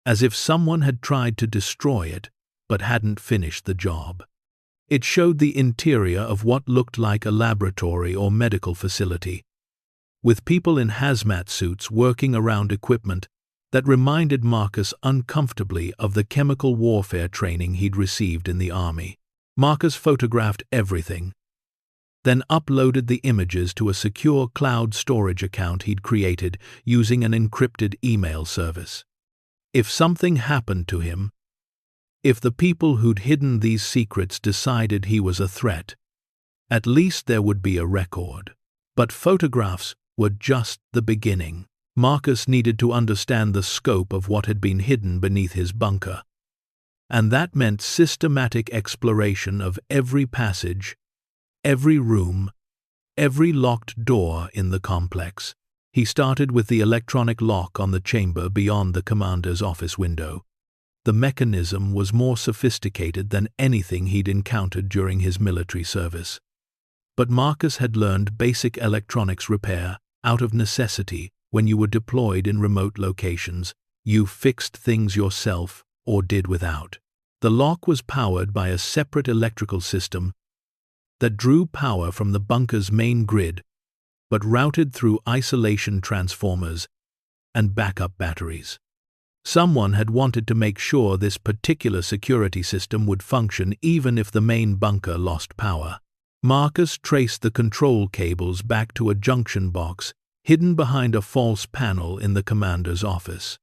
as if someone had tried to destroy it but hadn't finished the job. It showed the interior of what looked like a laboratory or medical facility, with people in hazmat suits working around equipment that reminded Marcus uncomfortably of the chemical warfare training he'd received in the army. Marcus photographed everything, then uploaded the images to a secure cloud storage account he'd created using an encrypted email service. If something happened to him, if the people who'd hidden these secrets decided he was a threat, at least there would be a record. But photographs were just the beginning. Marcus needed to understand the scope of what had been hidden beneath his bunker. And that meant systematic exploration of every passage, every room, every locked door in the complex. He started with the electronic lock on the chamber beyond the commander's office window. The mechanism was more sophisticated than anything he'd encountered during his military service. But Marcus had learned basic electronics repair out of necessity. When you were deployed in remote locations, you fixed things yourself or did without. The lock was powered by a separate electrical system that drew power from the bunker's main grid, but routed through isolation transformers and backup batteries. Someone had wanted to make sure this particular security system would function even if the main bunker lost power. Marcus traced the control cables back to a junction box hidden behind a false panel in the commander's office.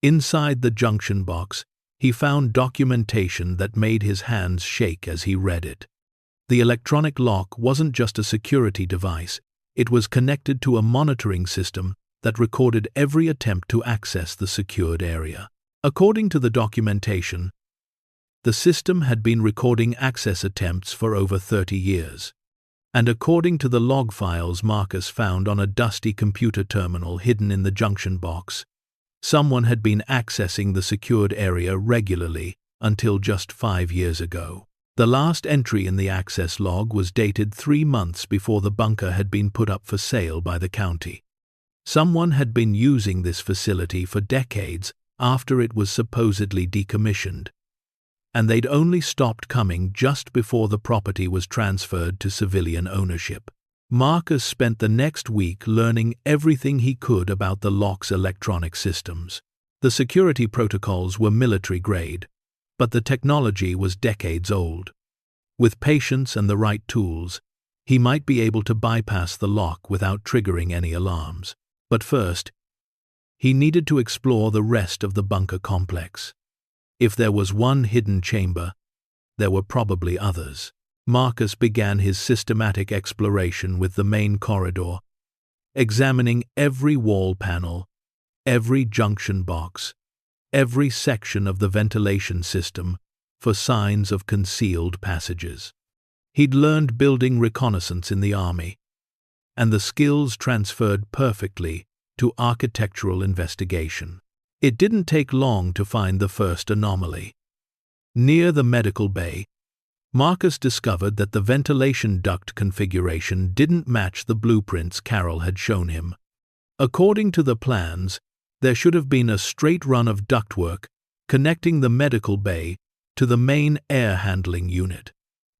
Inside the junction box, he found documentation that made his hands shake as he read it. The electronic lock wasn't just a security device, it was connected to a monitoring system that recorded every attempt to access the secured area. According to the documentation, the system had been recording access attempts for over 30 years. And according to the log files Marcus found on a dusty computer terminal hidden in the junction box, someone had been accessing the secured area regularly until just 5 years ago. The last entry in the access log was dated 3 months before the bunker had been put up for sale by the county. Someone had been using this facility for decades after it was supposedly decommissioned, and they'd only stopped coming just before the property was transferred to civilian ownership. Marcus spent the next week learning everything he could about the lock's electronic systems. The security protocols were military-grade, but the technology was decades old. With patience and the right tools, he might be able to bypass the lock without triggering any alarms. But first, he needed to explore the rest of the bunker complex. If there was one hidden chamber, there were probably others. Marcus began his systematic exploration with the main corridor, examining every wall panel, every junction box, every section of the ventilation system for signs of concealed passages. He'd learned building reconnaissance in the army, and the skills transferred perfectly to architectural investigation. It didn't take long to find the first anomaly. Near the medical bay, Marcus discovered that the ventilation duct configuration didn't match the blueprints Carol had shown him. According to the plans, there should have been a straight run of ductwork connecting the medical bay to the main air handling unit.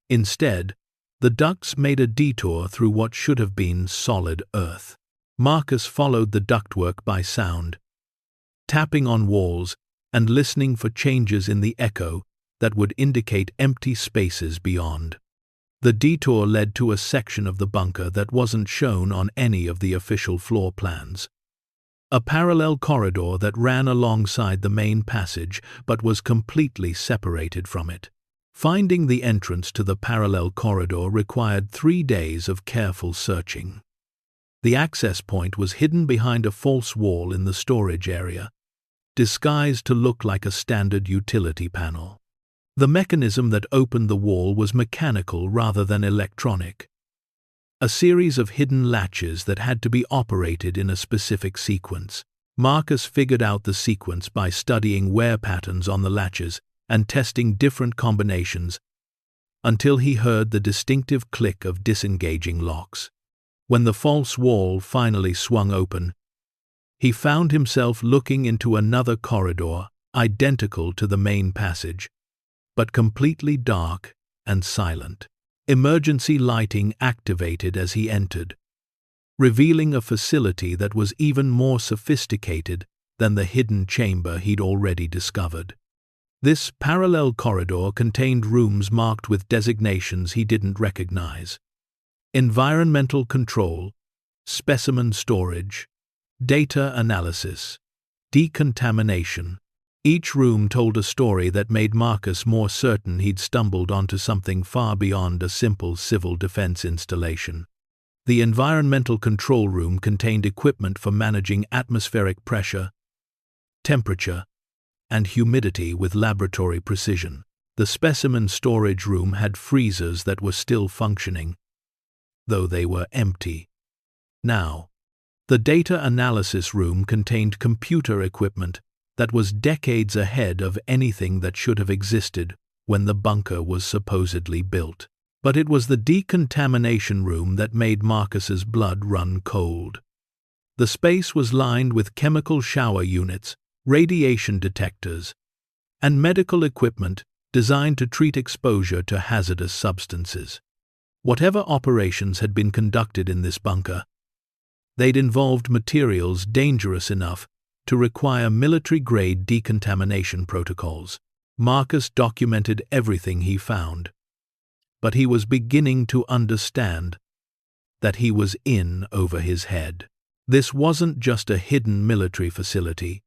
Instead, the ducts made a detour through what should have been solid earth. Marcus followed the ductwork by sound, tapping on walls and listening for changes in the echo that would indicate empty spaces beyond. The detour led to a section of the bunker that wasn't shown on any of the official floor plans. A parallel corridor that ran alongside the main passage but was completely separated from it. Finding the entrance to the parallel corridor required 3 days of careful searching. The access point was hidden behind a false wall in the storage area, disguised to look like a standard utility panel. The mechanism that opened the wall was mechanical rather than electronic. A series of hidden latches that had to be operated in a specific sequence. Marcus figured out the sequence by studying wear patterns on the latches and testing different combinations until he heard the distinctive click of disengaging locks. When the false wall finally swung open, he found himself looking into another corridor identical to the main passage, but completely dark and silent. Emergency lighting activated as he entered, revealing a facility that was even more sophisticated than the hidden chamber he'd already discovered. This parallel corridor contained rooms marked with designations he didn't recognize: environmental control, specimen storage, data analysis, decontamination. Each room told a story that made Marcus more certain he'd stumbled onto something far beyond a simple civil defense installation. The environmental control room contained equipment for managing atmospheric pressure, temperature, and humidity with laboratory precision. The specimen storage room had freezers that were still functioning, though they were empty now. The data analysis room contained computer equipment that was decades ahead of anything that should have existed when the bunker was supposedly built. But it was the decontamination room that made Marcus's blood run cold. The space was lined with chemical shower units, radiation detectors, and medical equipment designed to treat exposure to hazardous substances. Whatever operations had been conducted in this bunker, they'd involved materials dangerous enough to require military-grade decontamination protocols. Marcus documented everything he found, but he was beginning to understand that he was in over his head. This wasn't just a hidden military facility.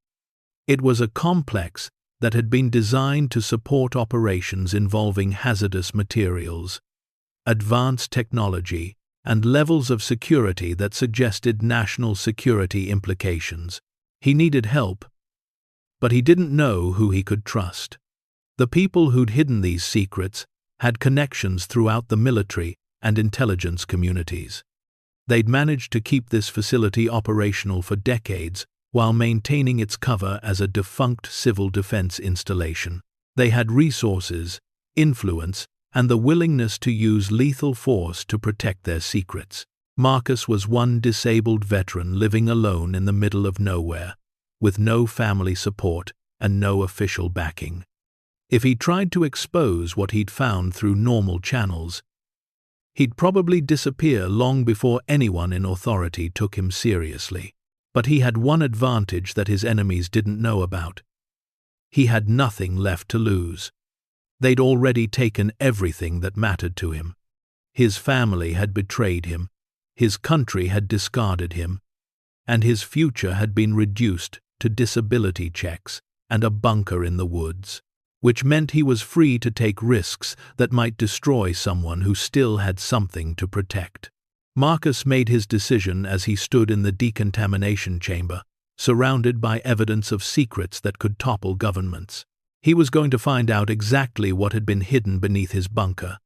It was a complex that had been designed to support operations involving hazardous materials, advanced technology, and levels of security that suggested national security implications. He needed help, but he didn't know who he could trust. The people who'd hidden these secrets had connections throughout the military and intelligence communities. They'd managed to keep this facility operational for decades while maintaining its cover as a defunct civil defense installation. They had resources, influence, and the willingness to use lethal force to protect their secrets. Marcus was one disabled veteran living alone in the middle of nowhere, with no family support and no official backing. If he tried to expose what he'd found through normal channels, he'd probably disappear long before anyone in authority took him seriously. But he had one advantage that his enemies didn't know about. He had nothing left to lose. They'd already taken everything that mattered to him. His family had betrayed him, his country had discarded him, and his future had been reduced to disability checks and a bunker in the woods, which meant he was free to take risks that might destroy someone who still had something to protect. Marcus made his decision as he stood in the decontamination chamber, surrounded by evidence of secrets that could topple governments. He was going to find out exactly what had been hidden beneath his bunker,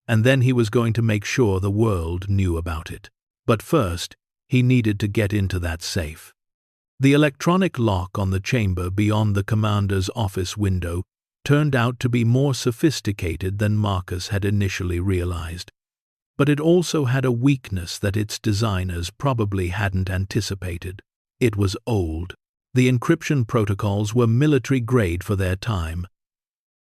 and then he was going to make sure the world knew about it. But first, he needed to get into that safe. The electronic lock on the chamber beyond the commander's office window turned out to be more sophisticated than Marcus had initially realized. But it also had a weakness that its designers probably hadn't anticipated. It was old. The encryption protocols were military-grade for their time,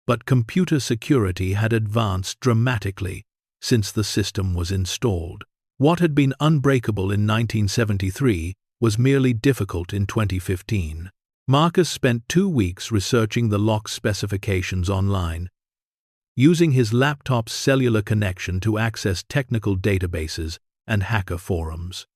but computer security had advanced dramatically since the system was installed. What had been unbreakable in 1973 was merely difficult in 2015. Marcus spent 2 weeks researching the lock's specifications online, using his laptop's cellular connection to access technical databases and hacker forums.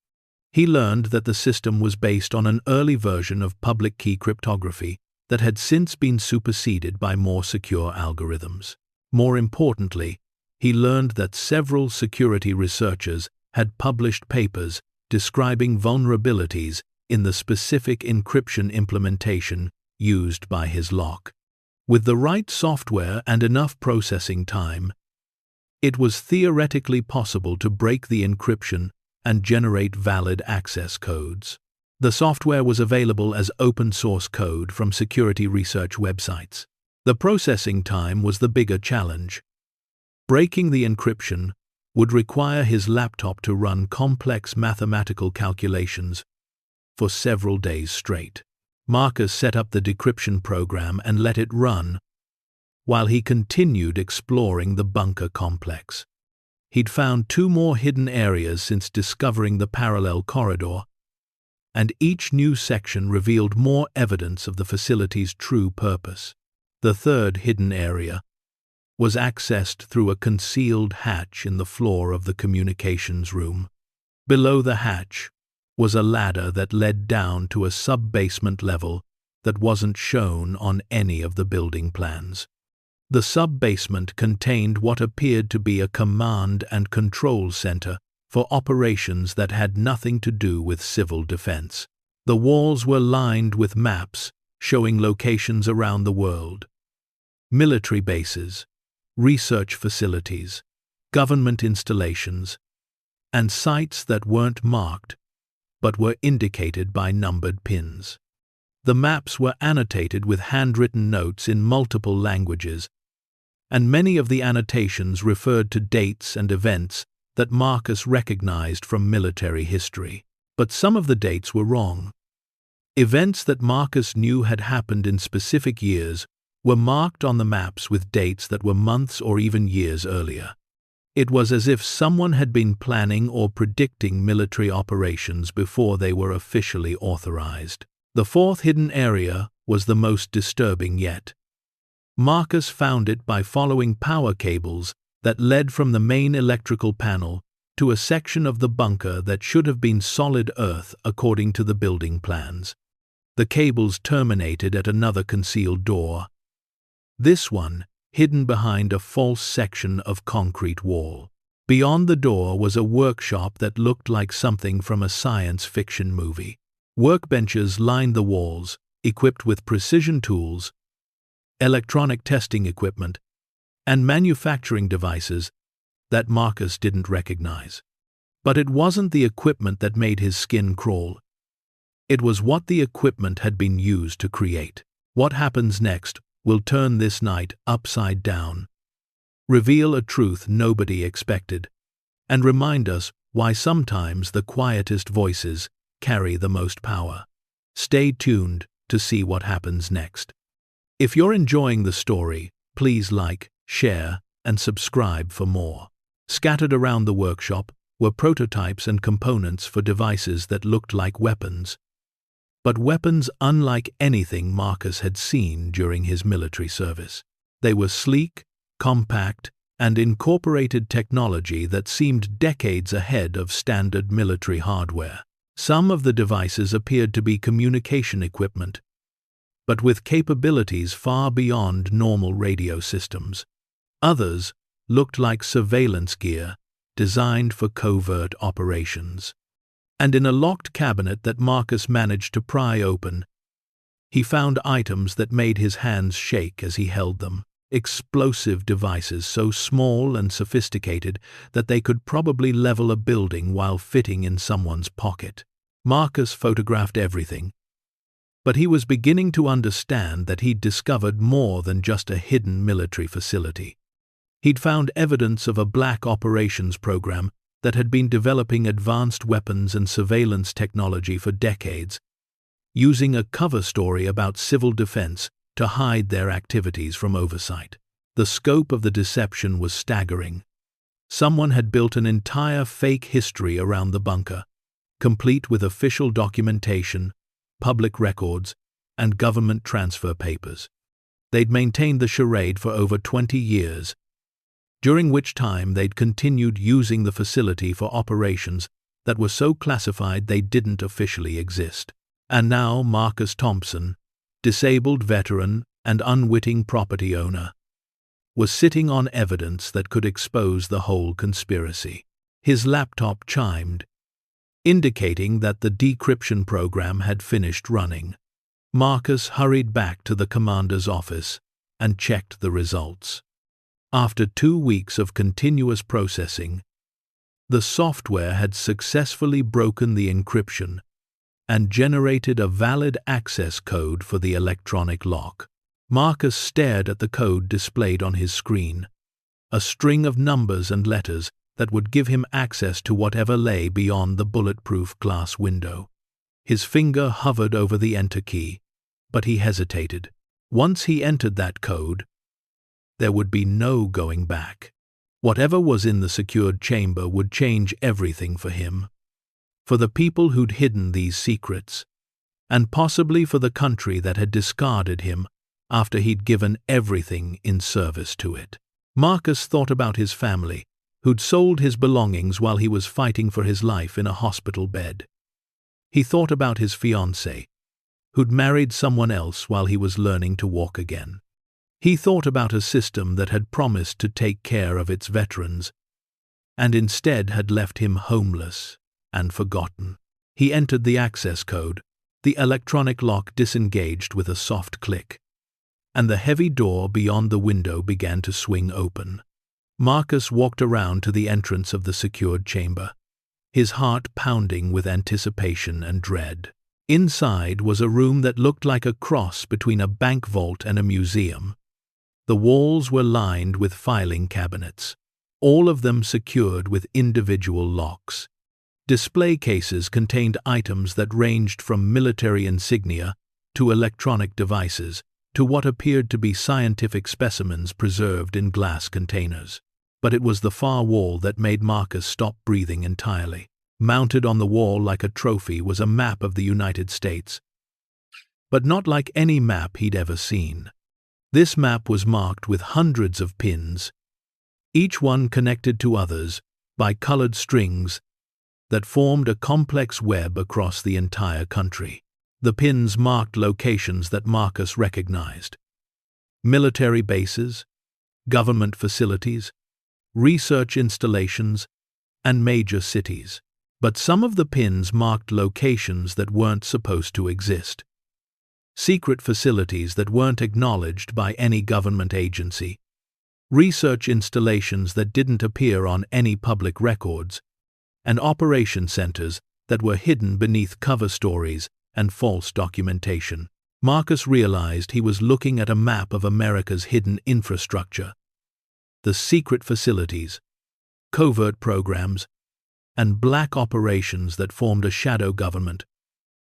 He learned that the system was based on an early version of public key cryptography that had since been superseded by more secure algorithms. More importantly, he learned that several security researchers had published papers describing vulnerabilities in the specific encryption implementation used by his lock. With the right software and enough processing time, it was theoretically possible to break the encryption and generate valid access codes. The software was available as open-source code from security research websites. The processing time was the bigger challenge. Breaking the encryption would require his laptop to run complex mathematical calculations for several days straight. Marcus set up the decryption program and let it run while he continued exploring the bunker complex. He'd found 2 more hidden areas since discovering the parallel corridor, and each new section revealed more evidence of the facility's true purpose. The third hidden area was accessed through a concealed hatch in the floor of the communications room. Below the hatch was a ladder that led down to a sub-basement level that wasn't shown on any of the building plans. The sub-basement contained what appeared to be a command and control center for operations that had nothing to do with civil defense. The walls were lined with maps showing locations around the world: military bases, research facilities, government installations, and sites that weren't marked but were indicated by numbered pins. The maps were annotated with handwritten notes in multiple languages, and many of the annotations referred to dates and events that Marcus recognized from military history. But some of the dates were wrong. Events that Marcus knew had happened in specific years were marked on the maps with dates that were months or even years earlier. It was as if someone had been planning or predicting military operations before they were officially authorized. The fourth hidden area was the most disturbing yet. Marcus found it by following power cables that led from the main electrical panel to a section of the bunker that should have been solid earth according to the building plans. The cables terminated at another concealed door, this one hidden behind a false section of concrete wall. Beyond the door was a workshop that looked like something from a science fiction movie. Workbenches lined the walls, equipped with precision tools, electronic testing equipment, and manufacturing devices that Marcus didn't recognize. But it wasn't the equipment that made his skin crawl. It was what the equipment had been used to create. What happens next will turn this night upside down, reveal a truth nobody expected, and remind us why sometimes the quietest voices carry the most power. Stay tuned to see what happens next. If you're enjoying the story, please like, share, and subscribe for more. Scattered around the workshop were prototypes and components for devices that looked like weapons, but weapons unlike anything Marcus had seen during his military service. They were sleek, compact, and incorporated technology that seemed decades ahead of standard military hardware. Some of the devices appeared to be communication equipment, but with capabilities far beyond normal radio systems. Others looked like surveillance gear designed for covert operations. And in a locked cabinet that Marcus managed to pry open, he found items that made his hands shake as he held them. Explosive devices so small and sophisticated that they could probably level a building while fitting in someone's pocket. Marcus photographed everything, but he was beginning to understand that he'd discovered more than just a hidden military facility. He'd found evidence of a black operations program that had been developing advanced weapons and surveillance technology for decades, using a cover story about civil defense to hide their activities from oversight. The scope of the deception was staggering. Someone had built an entire fake history around the bunker, complete with official documentation, public records, and government transfer papers. They'd maintained the charade for over 20 years, during which time they'd continued using the facility for operations that were so classified they didn't officially exist. And now Marcus Thompson, disabled veteran and unwitting property owner, was sitting on evidence that could expose the whole conspiracy. His laptop chimed, indicating that the decryption program had finished running. Marcus hurried back to the commander's office and checked the results. After 2 weeks of continuous processing, the software had successfully broken the encryption and generated a valid access code for the electronic lock. Marcus stared at the code displayed on his screen, a string of numbers and letters that would give him access to whatever lay beyond the bulletproof glass window. His finger hovered over the enter key, but he hesitated. Once he entered that code, there would be no going back. Whatever was in the secured chamber would change everything for him, for the people who'd hidden these secrets, and possibly for the country that had discarded him after he'd given everything in service to it. Marcus thought about his family, who'd sold his belongings while he was fighting for his life in a hospital bed. He thought about his fiancée, who'd married someone else while he was learning to walk again. He thought about a system that had promised to take care of its veterans, and instead had left him homeless and forgotten. He entered the access code. The electronic lock disengaged with a soft click, and the heavy door beyond the window began to swing open. Marcus walked around to the entrance of the secured chamber, his heart pounding with anticipation and dread. Inside was a room that looked like a cross between a bank vault and a museum. The walls were lined with filing cabinets, all of them secured with individual locks. Display cases contained items that ranged from military insignia to electronic devices to what appeared to be scientific specimens preserved in glass containers. But it was the far wall that made Marcus stop breathing entirely. Mounted on the wall like a trophy was a map of the United States, but not like any map he'd ever seen. This map was marked with hundreds of pins, each one connected to others by colored strings that formed a complex web across the entire country. The pins marked locations that Marcus recognized: military bases, government facilities, research installations, and major cities. But some of the pins marked locations that weren't supposed to exist. Secret facilities that weren't acknowledged by any government agency, research installations that didn't appear on any public records, and operation centers that were hidden beneath cover stories and false documentation. Marcus realized he was looking at a map of America's hidden infrastructure. The secret facilities, covert programs, and black operations that formed a shadow government,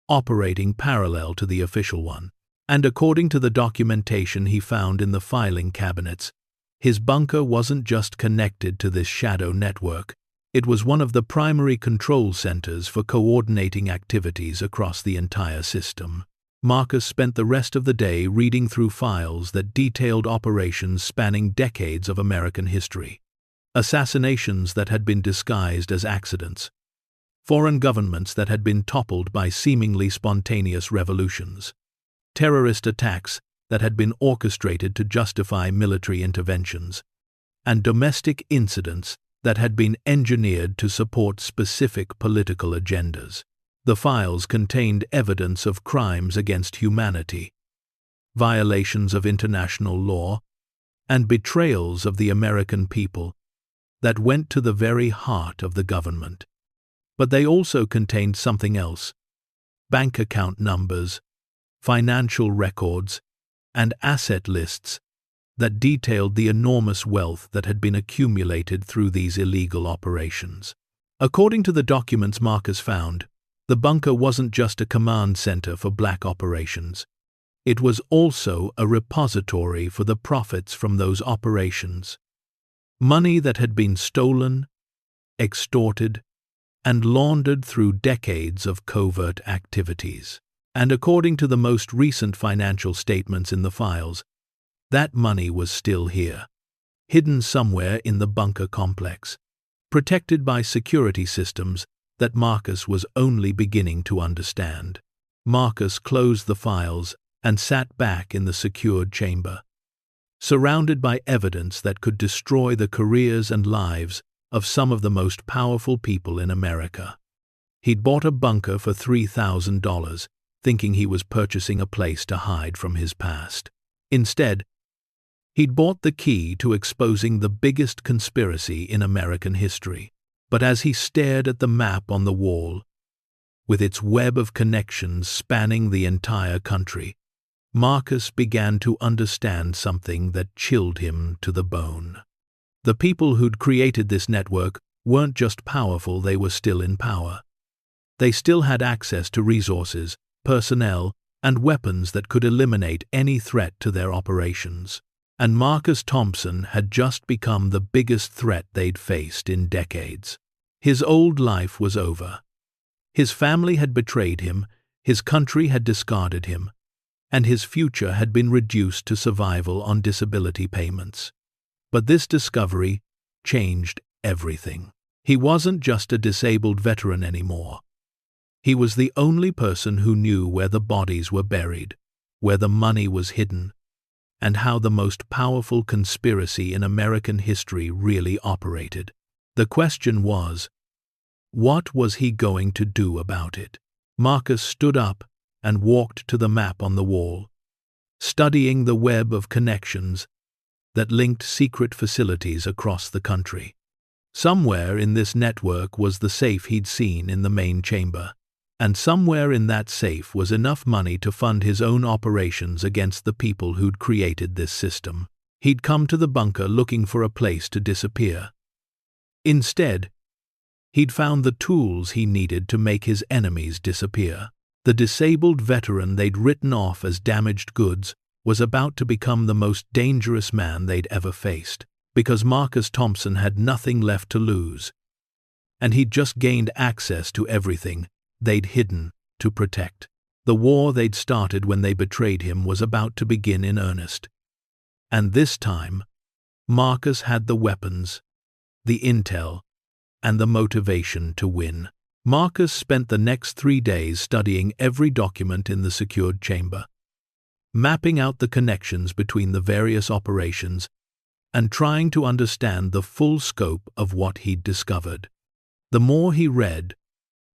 operating parallel to the official one. And according to the documentation he found in the filing cabinets, his bunker wasn't just connected to this shadow network. It was one of the primary control centers for coordinating activities across the entire system. Marcus spent the rest of the day reading through files that detailed operations spanning decades of American history. Assassinations that had been disguised as accidents, foreign governments that had been toppled by seemingly spontaneous revolutions, terrorist attacks that had been orchestrated to justify military interventions, and domestic incidents that had been engineered to support specific political agendas. The files contained evidence of crimes against humanity, violations of international law, and betrayals of the American people that went to the very heart of the government. But they also contained something else: bank account numbers, financial records, and asset lists that detailed the enormous wealth that had been accumulated through these illegal operations. According to the documents Marcus found, the bunker wasn't just a command center for black operations. It was also a repository for the profits from those operations. Money that had been stolen, extorted, and laundered through decades of covert activities. And according to the most recent financial statements in the files, that money was still here, hidden somewhere in the bunker complex, protected by security systems that Marcus was only beginning to understand. Marcus closed the files and sat back in the secured chamber, surrounded by evidence that could destroy the careers and lives of some of the most powerful people in America. He'd bought a bunker for $3,000, thinking he was purchasing a place to hide from his past. Instead, he'd bought the key to exposing the biggest conspiracy in American history. But as he stared at the map on the wall, with its web of connections spanning the entire country, Marcus began to understand something that chilled him to the bone. The people who'd created this network weren't just powerful, they were still in power. They still had access to resources, personnel, and weapons that could eliminate any threat to their operations. And Marcus Thompson had just become the biggest threat they'd faced in decades. His old life was over. His family had betrayed him, his country had discarded him, and his future had been reduced to survival on disability payments. But this discovery changed everything. He wasn't just a disabled veteran anymore. He was the only person who knew where the bodies were buried, where the money was hidden, and how the most powerful conspiracy in American history really operated. The question was, what was he going to do about it? Marcus stood up and walked to the map on the wall, studying the web of connections that linked secret facilities across the country. Somewhere in this network was the safe he'd seen in the main chamber. And somewhere in that safe was enough money to fund his own operations against the people who'd created this system. He'd come to the bunker looking for a place to disappear. Instead, he'd found the tools he needed to make his enemies disappear. The disabled veteran they'd written off as damaged goods was about to become the most dangerous man they'd ever faced, because Marcus Thompson had nothing left to lose. And he'd just gained access to everything they'd hidden to protect. The war they'd started when they betrayed him was about to begin in earnest. And this time, Marcus had the weapons, the intel, and the motivation to win. Marcus spent the next 3 days studying every document in the secured chamber, mapping out the connections between the various operations, and trying to understand the full scope of what he'd discovered. The more he read,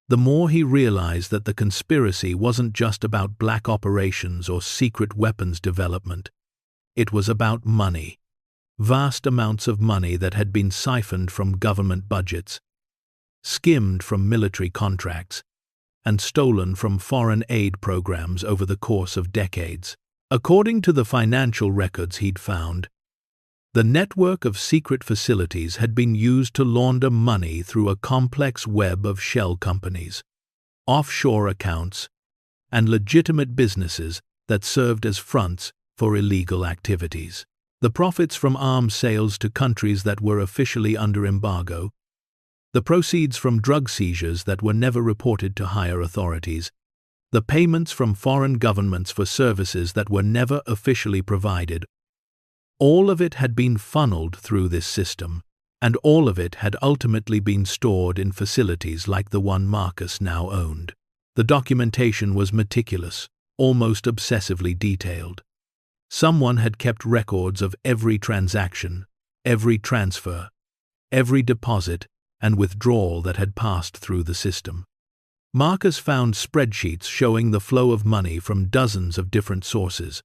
the more he realized that the conspiracy wasn't just about black operations or secret weapons development. It was about money. Vast amounts of money that had been siphoned from government budgets, skimmed from military contracts, and stolen from foreign aid programs over the course of decades. According to the financial records he'd found, the network of secret facilities had been used to launder money through a complex web of shell companies, offshore accounts, and legitimate businesses that served as fronts for illegal activities. The profits from arms sales to countries that were officially under embargo, the proceeds from drug seizures that were never reported to higher authorities, the payments from foreign governments for services that were never officially provided, all of it had been funneled through this system, and all of it had ultimately been stored in facilities like the one Marcus now owned. The documentation was meticulous, almost obsessively detailed. Someone had kept records of every transaction, every transfer, every deposit and withdrawal that had passed through the system. Marcus found spreadsheets showing the flow of money from dozens of different sources,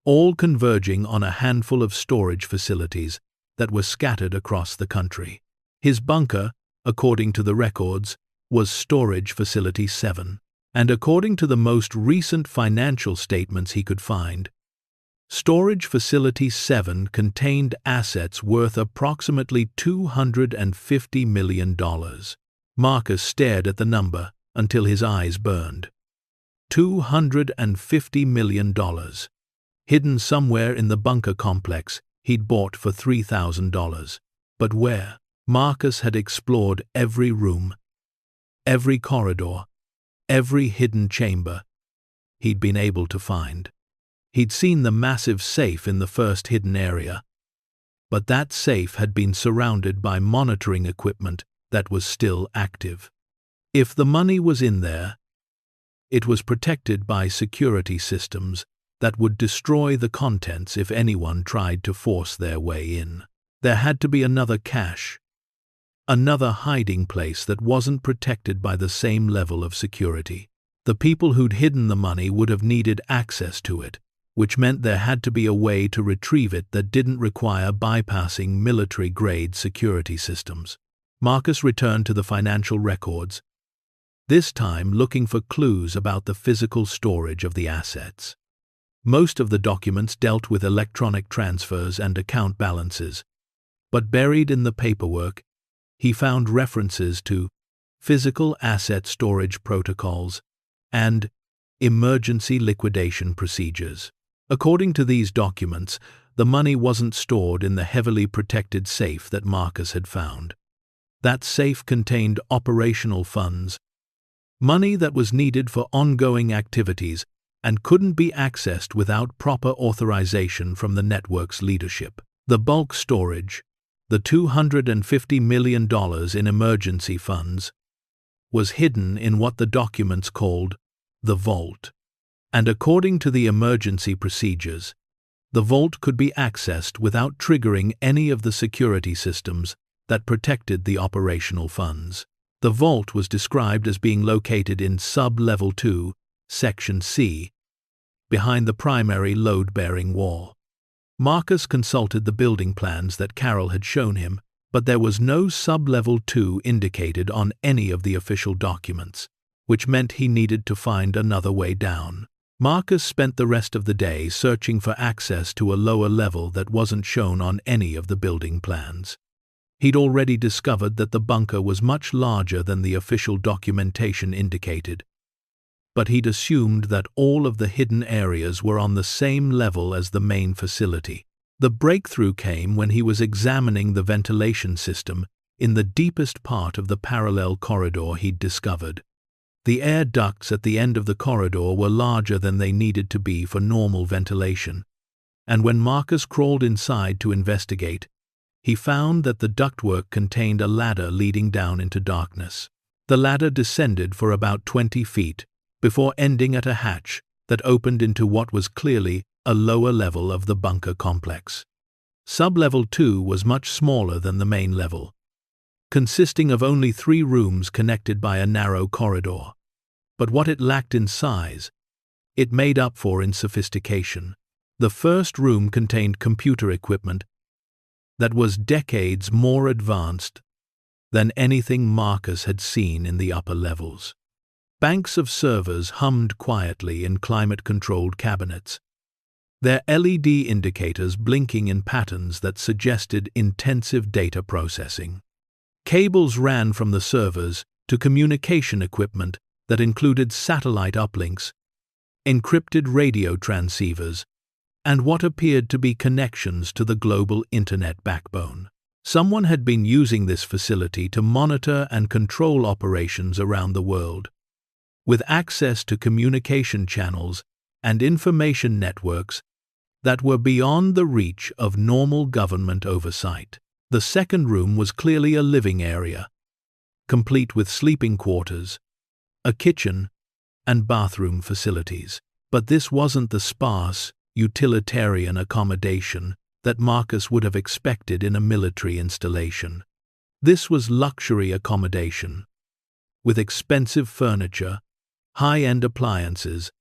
all converging on a handful of storage facilities that were scattered across the country. His bunker, according to the records, was Storage Facility 7, and according to the most recent financial statements he could find, Storage Facility 7 contained assets worth approximately $250 million. Marcus stared at the number until his eyes burned. $250 million. Hidden somewhere in the bunker complex he'd bought for $3,000. But where? Marcus had explored every room, every corridor, every hidden chamber he'd been able to find. He'd seen the massive safe in the first hidden area, but that safe had been surrounded by monitoring equipment that was still active. If the money was in there, it was protected by security systems that would destroy the contents if anyone tried to force their way in. There had to be another cache, another hiding place that wasn't protected by the same level of security. The people who'd hidden the money would have needed access to it, which meant there had to be a way to retrieve it that didn't require bypassing military-grade security systems. Marcus returned to the financial records, this time looking for clues about the physical storage of the assets. Most of the documents dealt with electronic transfers and account balances, but buried in the paperwork, he found references to physical asset storage protocols and emergency liquidation procedures. According to these documents, the money wasn't stored in the heavily protected safe that Marcus had found. That safe contained operational funds, money that was needed for ongoing activities and couldn't be accessed without proper authorization from the network's leadership. The bulk storage, the $250 million in emergency funds, was hidden in what the documents called the vault. And according to the emergency procedures, the vault could be accessed without triggering any of the security systems that protected the operational funds. The vault was described as being located in Sub-Level 2, Section C, behind the primary load-bearing wall. Marcus consulted the building plans that Carol had shown him, but there was no Sub-Level 2 indicated on any of the official documents. which meant he needed to find another way down. Marcus spent the rest of the day searching for access to a lower level that wasn't shown on any of the building plans. He'd already discovered that the bunker was much larger than the official documentation indicated, but he'd assumed that all of the hidden areas were on the same level as the main facility. The breakthrough came when he was examining the ventilation system in the deepest part of the parallel corridor he'd discovered. The air ducts at the end of the corridor were larger than they needed to be for normal ventilation, and when Marcus crawled inside to investigate, he found that the ductwork contained a ladder leading down into darkness. The ladder descended for about 20 feet before ending at a hatch that opened into what was clearly a lower level of the bunker complex. Sub-level 2 was much smaller than the main level, consisting of only 3 rooms connected by a narrow corridor. But what it lacked in size, it made up for in sophistication. The first room contained computer equipment that was decades more advanced than anything Marcus had seen in the upper levels. Banks of servers hummed quietly in climate-controlled cabinets, their LED indicators blinking in patterns that suggested intensive data processing. Cables ran from the servers to communication equipment that included satellite uplinks, encrypted radio transceivers, and what appeared to be connections to the global internet backbone. Someone had been using this facility to monitor and control operations around the world, with access to communication channels and information networks that were beyond the reach of normal government oversight. The second room was clearly a living area, complete with sleeping quarters, a kitchen, and bathroom facilities. But this wasn't the sparse, utilitarian accommodation that Marcus would have expected in a military installation. This was luxury accommodation, with expensive furniture, high-end appliances,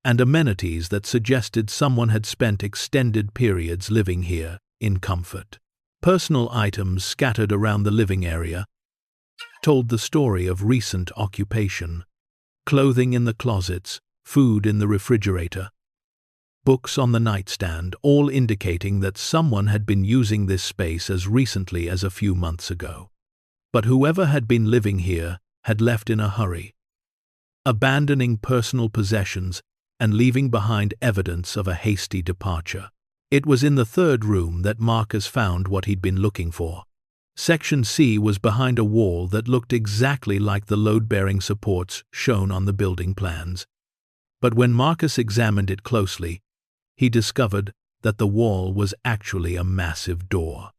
and amenities that suggested someone had spent extended periods living here in comfort. Personal items scattered around the living area told the story of recent occupation. Clothing in the closets, food in the refrigerator, books on the nightstand, all indicating that someone had been using this space as recently as a few months ago. But whoever had been living here had left in a hurry, abandoning personal possessions and leaving behind evidence of a hasty departure. It was in the third room that Marcus found what he'd been looking for. Section C was behind a wall that looked exactly like the load-bearing supports shown on the building plans. But when Marcus examined it closely, he discovered that the wall was actually a massive door.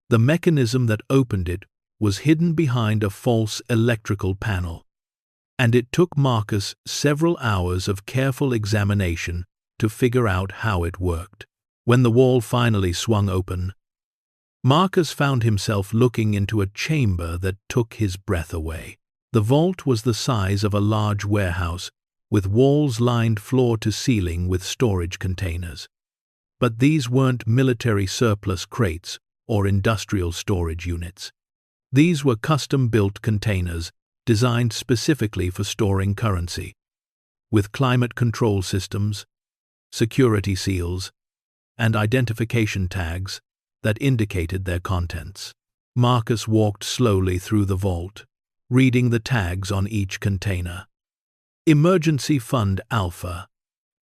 The mechanism that opened it was hidden behind a false electrical panel, and it took Marcus several hours of careful examination to figure out how it worked. When the wall finally swung open, Marcus found himself looking into a chamber that took his breath away. The vault was the size of a large warehouse, with walls lined floor to ceiling with storage containers. But these weren't military surplus crates or industrial storage units. These were custom-built containers designed specifically for storing currency, with climate control systems, security seals, and identification tags that indicated their contents. Marcus walked slowly through the vault, reading the tags on each container. Emergency Fund Alpha,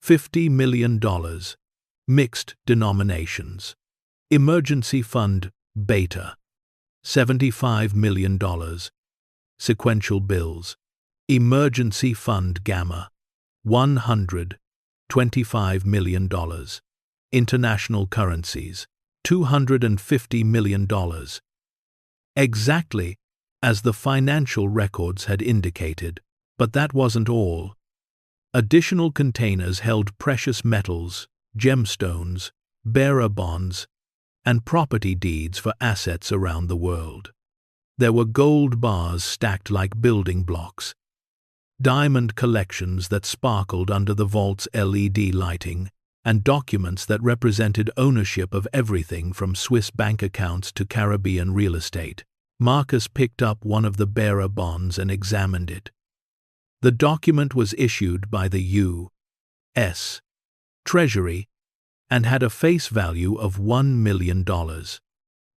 $50 million, mixed denominations. Emergency Fund Beta, $75 million, sequential bills. Emergency Fund Gamma, $125 million. International currencies, $250 million. Exactly as the financial records had indicated. But that wasn't all. Additional containers held precious metals, gemstones, bearer bonds, and property deeds for assets around the world. There were gold bars stacked like building blocks, diamond collections that sparkled under the vault's LED lighting, and documents that represented ownership of everything from Swiss bank accounts to Caribbean real estate. Marcus picked up one of the bearer bonds and examined it. The document was issued by the U.S. Treasury and had a face value of $1 million.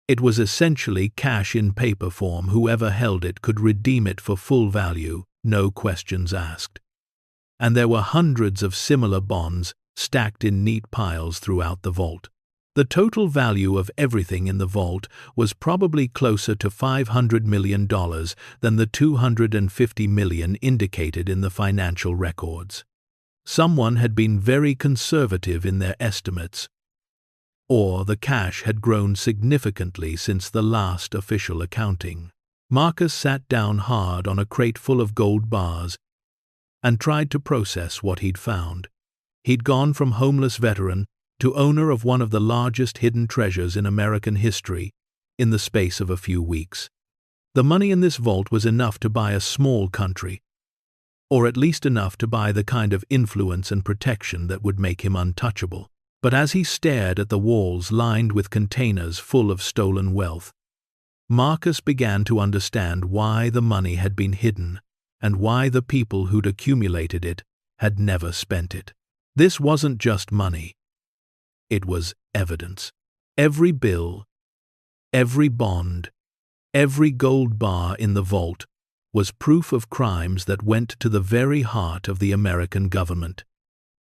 It was essentially cash in paper form. Whoever held it could redeem it for full value, no questions asked. And there were hundreds of similar bonds stacked in neat piles throughout the vault. The total value of everything in the vault was probably closer to $500 million than the $250 million indicated in the financial records. Someone had been very conservative in their estimates, or the cash had grown significantly since the last official accounting. Marcus sat down hard on a crate full of gold bars and tried to process what he'd found. He'd gone from homeless veteran to owner of one of the largest hidden treasures in American history in the space of a few weeks. The money in this vault was enough to buy a small country, or at least enough to buy the kind of influence and protection that would make him untouchable. But as he stared at the walls lined with containers full of stolen wealth, Marcus began to understand why the money had been hidden and why the people who'd accumulated it had never spent it. This wasn't just money. It was evidence. Every bill, every bond, every gold bar in the vault was proof of crimes that went to the very heart of the American government.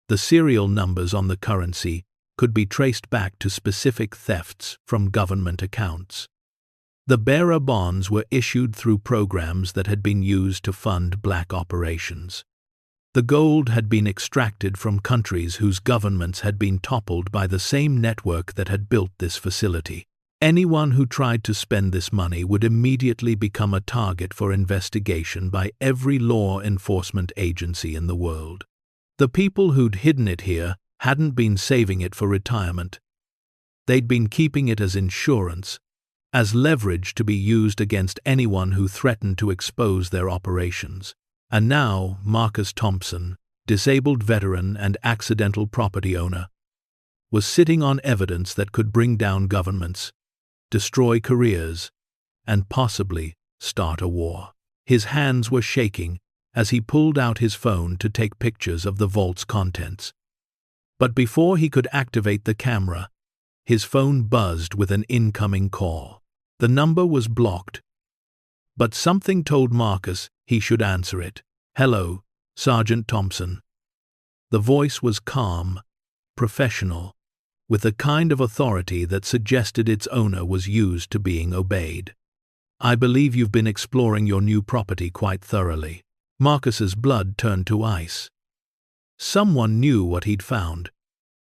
The serial numbers on the currency could be traced back to specific thefts from government accounts. The bearer bonds were issued through programs that had been used to fund black operations. The gold had been extracted from countries whose governments had been toppled by the same network that had built this facility. Anyone who tried to spend this money would immediately become a target for investigation by every law enforcement agency in the world. The people who'd hidden it here hadn't been saving it for retirement. They'd been keeping it as insurance, as leverage to be used against anyone who threatened to expose their operations. And now Marcus Thompson, disabled veteran and accidental property owner, was sitting on evidence that could bring down governments, destroy careers, and possibly start a war. His hands were shaking as he pulled out his phone to take pictures of the vault's contents. But before he could activate the camera, his phone buzzed with an incoming call. The number was blocked, but something told Marcus he should answer it. "Hello, Sergeant Thompson." The voice was calm, professional, with the kind of authority that suggested its owner was used to being obeyed. "I believe you've been exploring your new property quite thoroughly." Marcus's blood turned to ice. Someone knew what he'd found.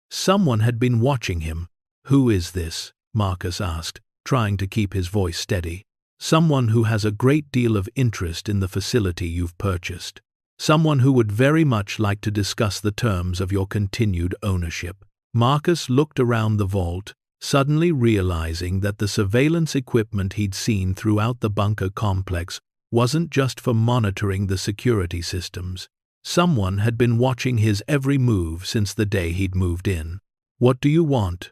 Someone had been watching him. "Who is this?" Marcus asked, trying to keep his voice steady. "Someone who has a great deal of interest in the facility you've purchased. Someone who would very much like to discuss the terms of your continued ownership." Marcus looked around the vault, suddenly realizing that the surveillance equipment he'd seen throughout the bunker complex wasn't just for monitoring the security systems. Someone had been watching his every move since the day he'd moved in. "What do you want?"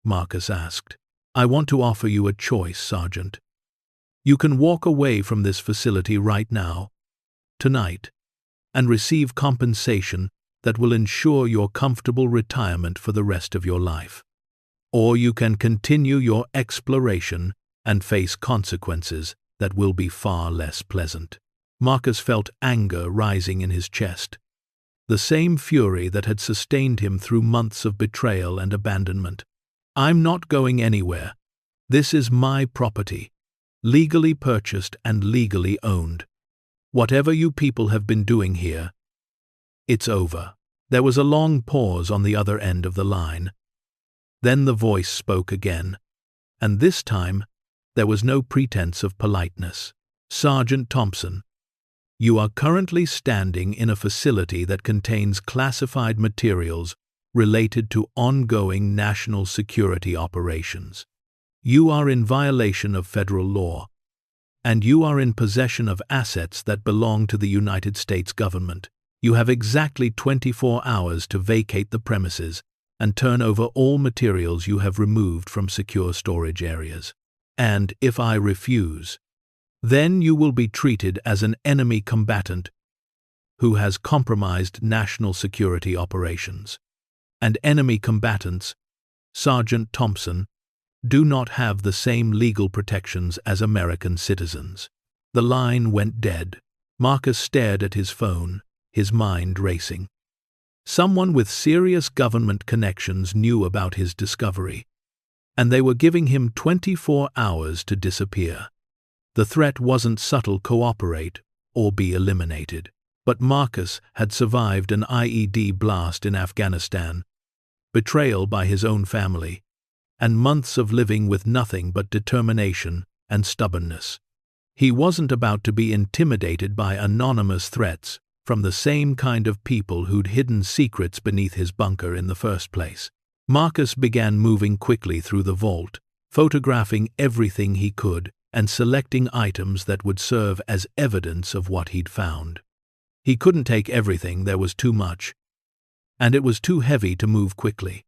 Marcus asked. "I want to offer you a choice, Sergeant. You can walk away from this facility right now, tonight, and receive compensation that will ensure your comfortable retirement for the rest of your life. Or you can continue your exploration and face consequences that will be far less pleasant." Marcus felt anger rising in his chest, the same fury that had sustained him through months of betrayal and abandonment. "I'm not going anywhere. This is my property, legally purchased and legally owned. Whatever you people have been doing here, it's over." There was a long pause on the other end of the line. Then the voice spoke again, and this time there was no pretense of politeness. "Sergeant Thompson, you are currently standing in a facility that contains classified materials related to ongoing national security operations. You are in violation of federal law, and you are in possession of assets that belong to the United States government. You have exactly 24 hours to vacate the premises and turn over all materials you have removed from secure storage areas. And if I refuse, then you will be treated as an enemy combatant who has compromised national security operations. And enemy combatants, Sergeant Thompson, do not have the same legal protections as American citizens. The line went dead. Marcus stared at his phone, his mind racing. Someone with serious government connections knew about his discovery, and they were giving him 24 hours to disappear. The threat wasn't subtle: cooperate or be eliminated. But Marcus had survived an IED blast in Afghanistan, betrayal by his own family, and months of living with nothing but determination and stubbornness. He wasn't about to be intimidated by anonymous threats from the same kind of people who'd hidden secrets beneath his bunker in the first place. Marcus began moving quickly through the vault, photographing everything he could and selecting items that would serve as evidence of what he'd found. He couldn't take everything, there was too much, and it was too heavy to move quickly.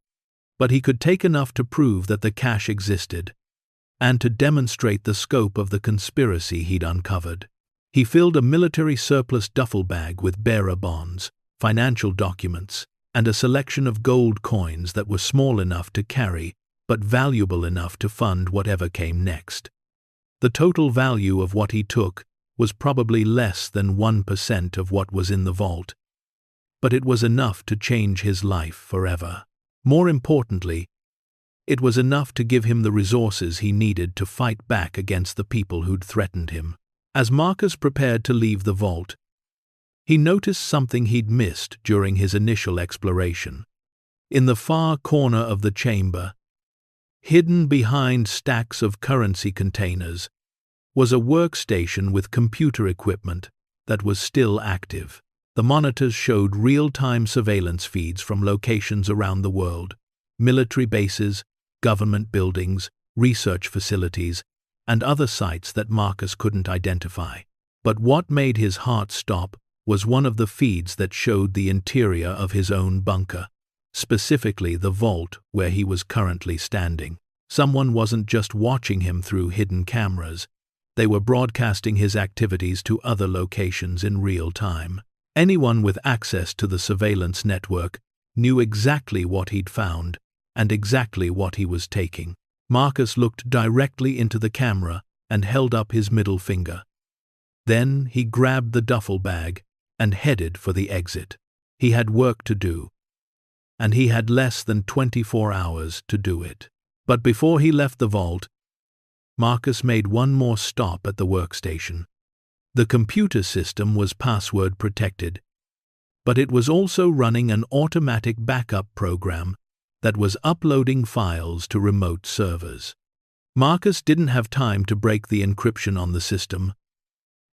But he could take enough to prove that the cache existed, and to demonstrate the scope of the conspiracy he'd uncovered. He filled a military surplus duffel bag with bearer bonds, financial documents, and a selection of gold coins that were small enough to carry, but valuable enough to fund whatever came next. The total value of what he took was probably less than 1% of what was in the vault, but it was enough to change his life forever. More importantly, it was enough to give him the resources he needed to fight back against the people who'd threatened him. As Marcus prepared to leave the vault, he noticed something he'd missed during his initial exploration. In the far corner of the chamber, hidden behind stacks of currency containers, was a workstation with computer equipment that was still active. The monitors showed real-time surveillance feeds from locations around the world: military bases, government buildings, research facilities, and other sites that Marcus couldn't identify. But what made his heart stop was one of the feeds that showed the interior of his own bunker, specifically the vault where he was currently standing. Someone wasn't just watching him through hidden cameras, they were broadcasting his activities to other locations in real time. Anyone with access to the surveillance network knew exactly what he'd found and exactly what he was taking. Marcus looked directly into the camera and held up his middle finger. Then he grabbed the duffel bag and headed for the exit. He had work to do, and he had less than 24 hours to do it. But before he left the vault, Marcus made one more stop at the workstation. The computer system was password protected, but it was also running an automatic backup program that was uploading files to remote servers. Marcus didn't have time to break the encryption on the system,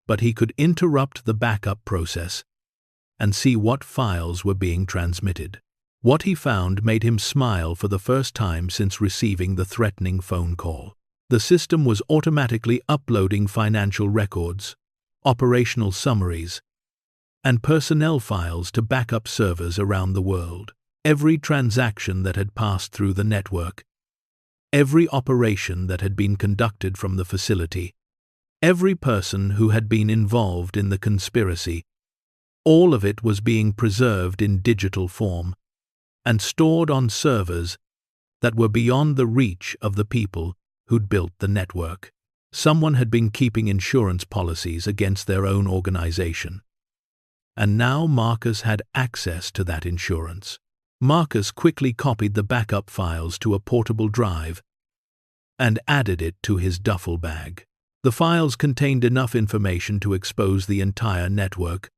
but he could interrupt the backup process and see what files were being transmitted. What he found made him smile for the first time since receiving the threatening phone call. The system was automatically uploading financial records, operational summaries, and personnel files to backup servers around the world. Every transaction that had passed through the network, every operation that had been conducted from the facility, every person who had been involved in the conspiracy, all of it was being preserved in digital form and stored on servers that were beyond the reach of the people who'd built the network. Someone had been keeping insurance policies against their own organization, and now Marcus had access to that insurance. Marcus quickly copied the backup files to a portable drive and added it to his duffel bag. The files contained enough information to expose the entire network,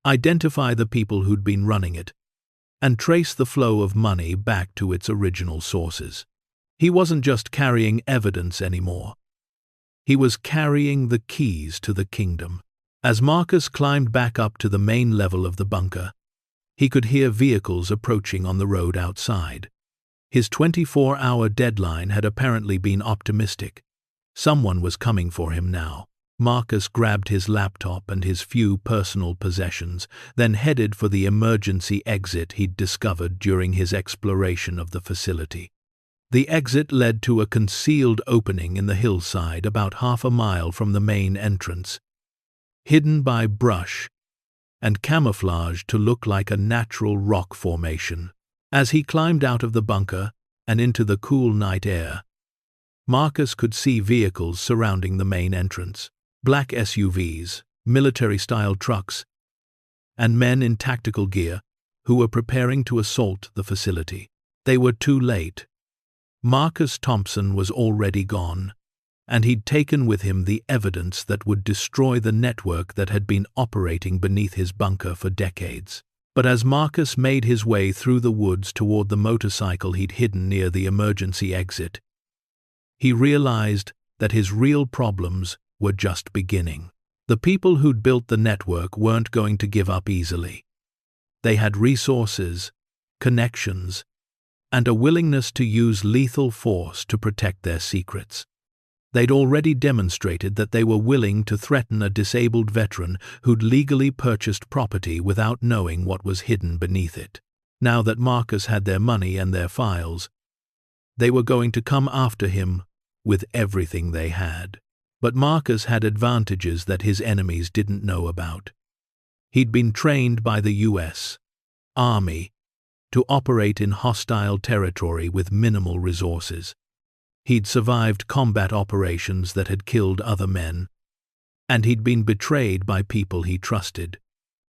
identify the people who'd been running it, and trace the flow of money back to its original sources. He wasn't just carrying evidence anymore. He was carrying the keys to the kingdom. As Marcus climbed back up to the main level of the bunker, he could hear vehicles approaching on the road outside. His 24-hour deadline had apparently been optimistic. Someone was coming for him now. Marcus grabbed his laptop and his few personal possessions, then headed for the emergency exit he'd discovered during his exploration of the facility. The exit led to a concealed opening in the hillside about half a mile from the main entrance, hidden by brush and camouflaged to look like a natural rock formation. As he climbed out of the bunker and into the cool night air, Marcus could see vehicles surrounding the main entrance: black SUVs, military-style trucks, and men in tactical gear who were preparing to assault the facility. They were too late. Marcus Thompson was already gone, and he'd taken with him the evidence that would destroy the network that had been operating beneath his bunker for decades. But as Marcus made his way through the woods toward the motorcycle he'd hidden near the emergency exit, he realized that his real problems were just beginning. The people who'd built the network weren't going to give up easily. They had resources, connections, and a willingness to use lethal force to protect their secrets. They'd already demonstrated that they were willing to threaten a disabled veteran who'd legally purchased property without knowing what was hidden beneath it. Now that Marcus had their money and their files, they were going to come after him with everything they had. But Marcus had advantages that his enemies didn't know about. He'd been trained by the U.S. Army to operate in hostile territory with minimal resources. He'd survived combat operations that had killed other men, and he'd been betrayed by people he trusted,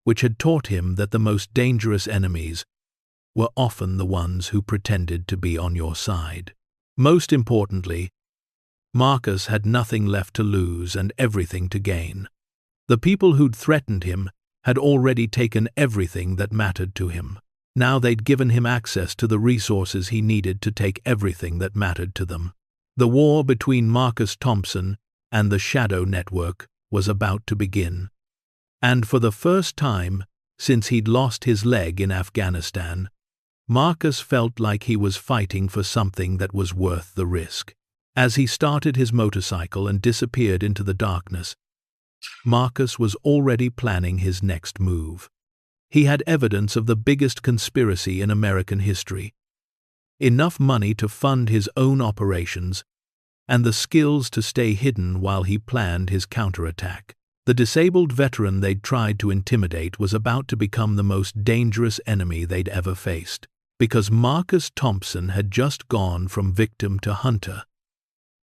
which had taught him that the most dangerous enemies were often the ones who pretended to be on your side. Most importantly, Marcus had nothing left to lose and everything to gain. The people who'd threatened him had already taken everything that mattered to him. Now they'd given him access to the resources he needed to take everything that mattered to them. The war between Marcus Thompson and the Shadow Network was about to begin. And for the first time since he'd lost his leg in Afghanistan, Marcus felt like he was fighting for something that was worth the risk. As he started his motorcycle and disappeared into the darkness, Marcus was already planning his next move. He had evidence of the biggest conspiracy in American history, enough money to fund his own operations, and the skills to stay hidden while he planned his counterattack. The disabled veteran they'd tried to intimidate was about to become the most dangerous enemy they'd ever faced, because Marcus Thompson had just gone from victim to hunter,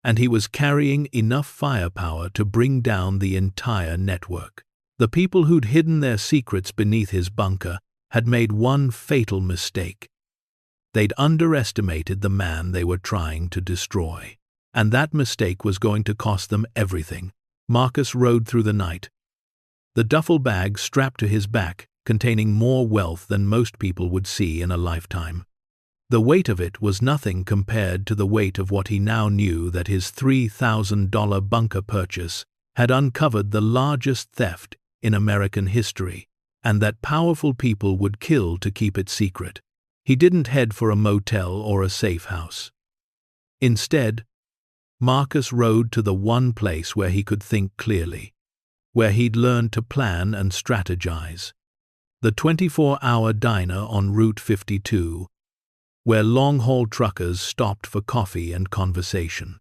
and he was carrying enough firepower to bring down the entire network. The people who'd hidden their secrets beneath his bunker had made one fatal mistake. They'd underestimated the man they were trying to destroy. And that mistake was going to cost them everything. Marcus rode through the night, the duffel bag strapped to his back, containing more wealth than most people would see in a lifetime. The weight of it was nothing compared to the weight of what he now knew that his $3,000 bunker purchase had uncovered the largest theft in American history, and that powerful people would kill to keep it secret. He didn't head for a motel or a safe house. Instead, Marcus rode to the one place where he could think clearly, where he'd learned to plan and strategize. The 24-hour diner on Route 52, where long-haul truckers stopped for coffee and conversation.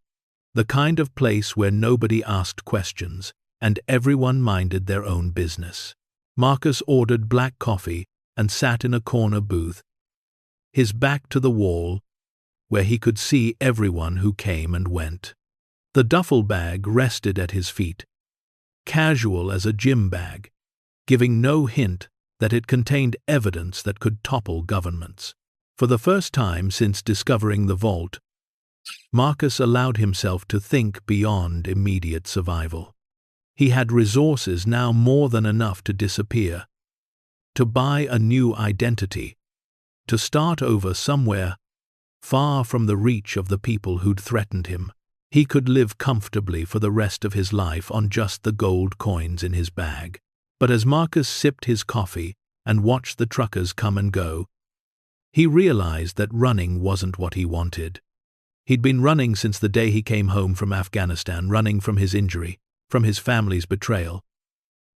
The kind of place where nobody asked questions and everyone minded their own business. Marcus ordered black coffee and sat in a corner booth, his back to the wall, where he could see everyone who came and went. The duffel bag rested at his feet, casual as a gym bag, giving no hint that it contained evidence that could topple governments. For the first time since discovering the vault, Marcus allowed himself to think beyond immediate survival. He had resources now more than enough to disappear, to buy a new identity, to start over somewhere far from the reach of the people who'd threatened him. He could live comfortably for the rest of his life on just the gold coins in his bag. But as Marcus sipped his coffee and watched the truckers come and go, he realized that running wasn't what he wanted. He'd been running since the day he came home from Afghanistan, running from his injury, from his family's betrayal,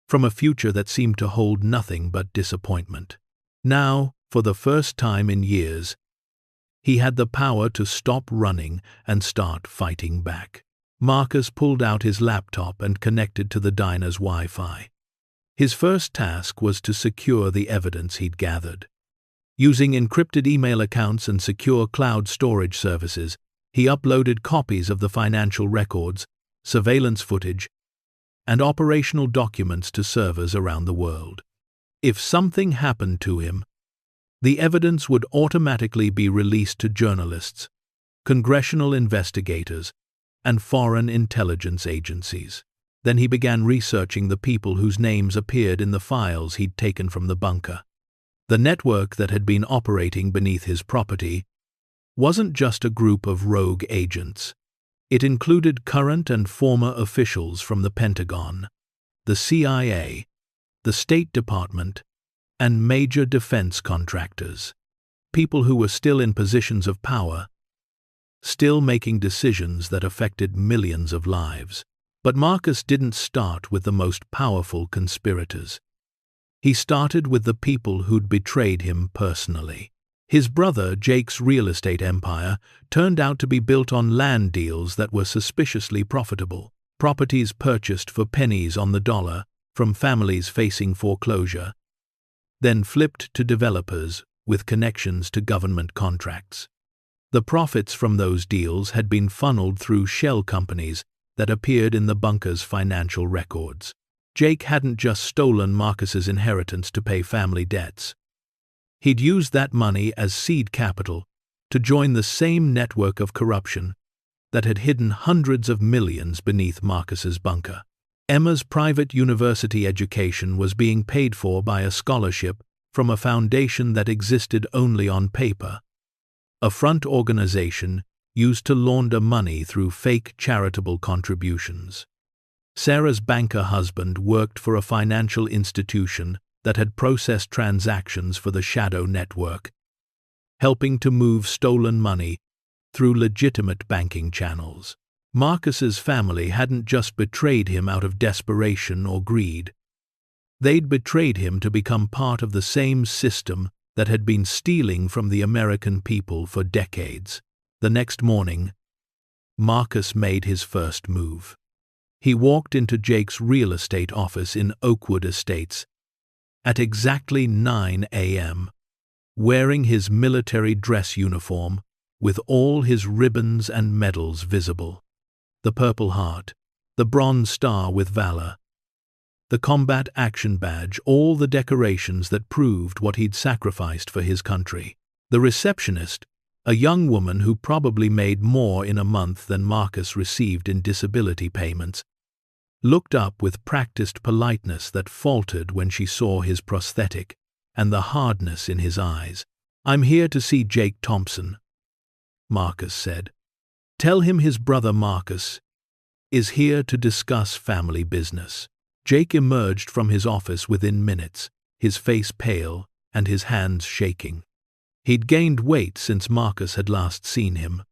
from a future that seemed to hold nothing but disappointment. Now, for the first time in years, he had the power to stop running and start fighting back. Marcus pulled out his laptop and connected to the diner's Wi-Fi. His first task was to secure the evidence he'd gathered. Using encrypted email accounts and secure cloud storage services, he uploaded copies of the financial records, surveillance footage, and operational documents to servers around the world. If something happened to him, the evidence would automatically be released to journalists, congressional investigators, and foreign intelligence agencies. Then he began researching the people whose names appeared in the files he'd taken from the bunker. The network that had been operating beneath his property wasn't just a group of rogue agents. It included current and former officials from the Pentagon, the CIA, the State Department, and major defense contractors. People who were still in positions of power, still making decisions that affected millions of lives. But Marcus didn't start with the most powerful conspirators. He started with the people who'd betrayed him personally. His brother Jake's real estate empire turned out to be built on land deals that were suspiciously profitable. Properties purchased for pennies on the dollar from families facing foreclosure, then flipped to developers with connections to government contracts. The profits from those deals had been funneled through shell companies that appeared in the bunker's financial records. Jake hadn't just stolen Marcus's inheritance to pay family debts. He'd used that money as seed capital to join the same network of corruption that had hidden hundreds of millions beneath Marcus's bunker. Emma's private university education was being paid for by a scholarship from a foundation that existed only on paper, a front organization used to launder money through fake charitable contributions. Sarah's banker husband worked for a financial institution that had processed transactions for the shadow network, helping to move stolen money through legitimate banking channels. Marcus's family hadn't just betrayed him out of desperation or greed. They'd betrayed him to become part of the same system that had been stealing from the American people for decades. The next morning, Marcus made his first move. He walked into Jake's real estate office in Oakwood Estates at exactly 9 a.m., wearing his military dress uniform with all his ribbons and medals visible. The Purple Heart, the Bronze Star with Valor, the Combat Action Badge, all the decorations that proved what he'd sacrificed for his country. The receptionist, a young woman who probably made more in a month than Marcus received in disability payments, looked up with practiced politeness that faltered when she saw his prosthetic and the hardness in his eyes. "I'm here to see Jake Thompson," Marcus said. "Tell him his brother Marcus is here to discuss family business." Jake emerged from his office within minutes, his face pale and his hands shaking. He'd gained weight since Marcus had last seen him,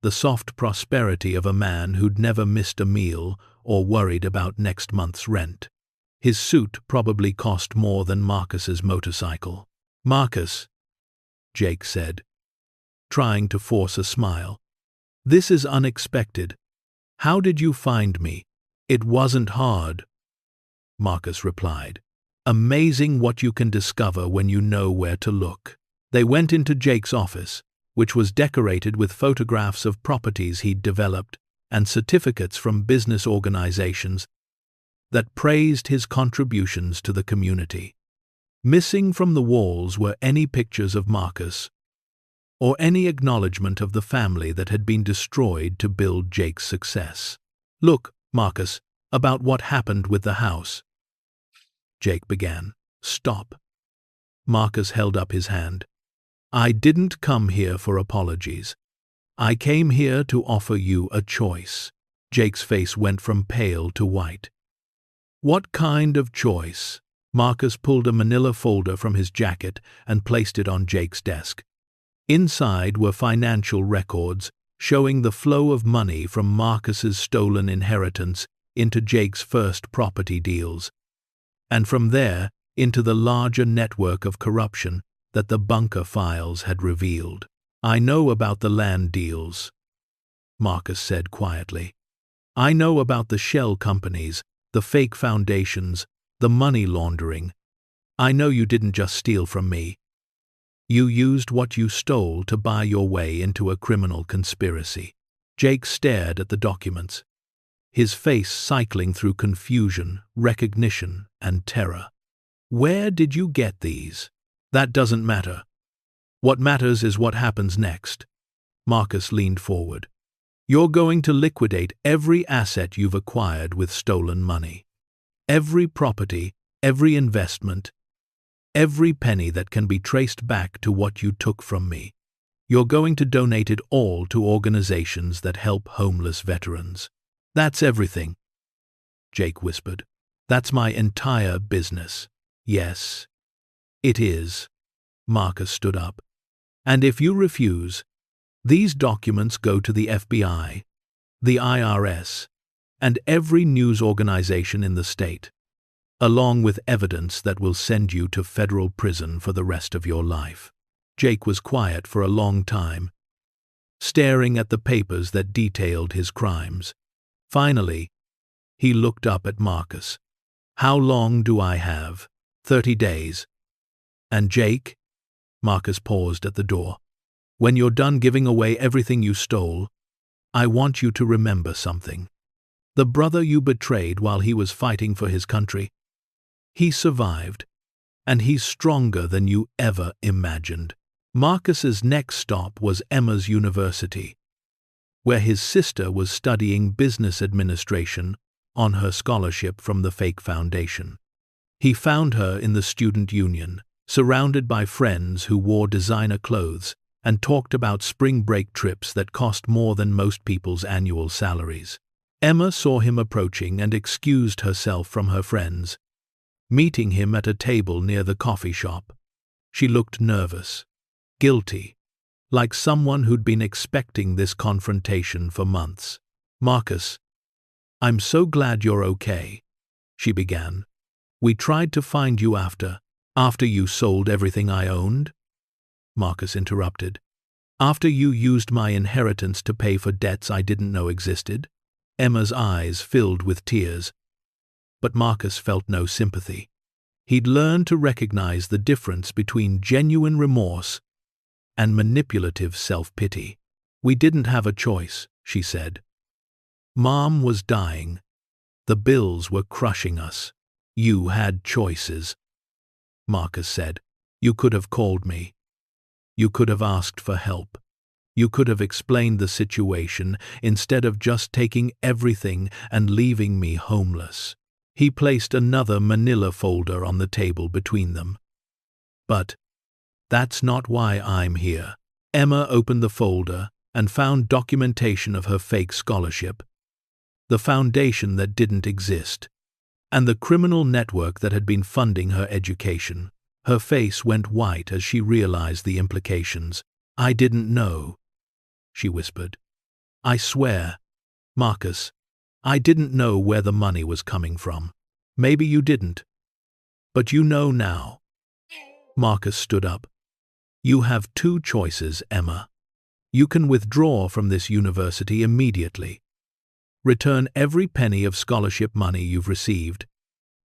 the soft prosperity of a man who'd never missed a meal or worried about next month's rent. His suit probably cost more than Marcus's motorcycle. "Marcus," Jake said, trying to force a smile, "this is unexpected. How did you find me?" "It wasn't hard," Marcus replied. "Amazing what you can discover when you know where to look." They went into Jake's office, which was decorated with photographs of properties he'd developed and certificates from business organizations that praised his contributions to the community. Missing from the walls were any pictures of Marcus or any acknowledgement of the family that had been destroyed to build Jake's success. "Look, Marcus, about what happened with the house," Jake began. "Stop." Marcus held up his hand. "I didn't come here for apologies. I came here to offer you a choice." Jake's face went from pale to white. "What kind of choice?" Marcus pulled a manila folder from his jacket and placed it on Jake's desk. Inside were financial records showing the flow of money from Marcus's stolen inheritance into Jake's first property deals, and from there into the larger network of corruption that the bunker files had revealed. "I know about the land deals," Marcus said quietly. "I know about the shell companies, the fake foundations, The money laundering. I know you didn't just steal from me. You used what you stole to buy your way into a criminal conspiracy. Jake stared at the documents, his face cycling through confusion, recognition, and terror. Where did you get these? That doesn't matter. What matters is what happens next. Marcus leaned forward. You're going to liquidate every asset you've acquired with stolen money. Every property, every investment, every penny that can be traced back to what you took from me. You're going to donate it all to organizations that help homeless veterans. That's everything, Jake whispered. That's my entire business. Yes, it is. Marcus stood up. And if you refuse, these documents go to the FBI, the IRS, and every news organization in the state, along with evidence that will send you to federal prison for the rest of your life. Jake was quiet for a long time, staring at the papers that detailed his crimes. Finally, he looked up at Marcus. How long do I have? 30 days. And Jake? Marcus paused at the door. When you're done giving away everything you stole, I want you to remember something. The brother you betrayed while he was fighting for his country, he survived, and he's stronger than you ever imagined. Marcus's next stop was Emma's university, where his sister was studying business administration on her scholarship from the fake foundation. He found her in the student union, surrounded by friends who wore designer clothes and talked about spring break trips that cost more than most people's annual salaries. Emma saw him approaching and excused herself from her friends, meeting him at a table near the coffee shop. She looked nervous, guilty, like someone who'd been expecting this confrontation for months. Marcus, I'm so glad you're okay, she began. We tried to find you after you sold everything I owned? Marcus interrupted. After you used my inheritance to pay for debts I didn't know existed? Emma's eyes filled with tears. But Marcus felt no sympathy. He'd learned to recognize the difference between genuine remorse and manipulative self-pity. We didn't have a choice, she said. Mom was dying. The bills were crushing us. You had choices. Marcus said. You could have called me. You could have asked for help. You could have explained the situation instead of just taking everything and leaving me homeless. He placed another manila folder on the table between them. But that's not why I'm here. Emma opened the folder and found documentation of her fake scholarship, the foundation that didn't exist, and the criminal network that had been funding her education. Her face went white as she realized the implications. I didn't know, she whispered. I swear, Marcus, I didn't know where the money was coming from. Maybe you didn't. But you know now. Marcus stood up. You have two choices, Emma. You can withdraw from this university immediately, return every penny of scholarship money you've received,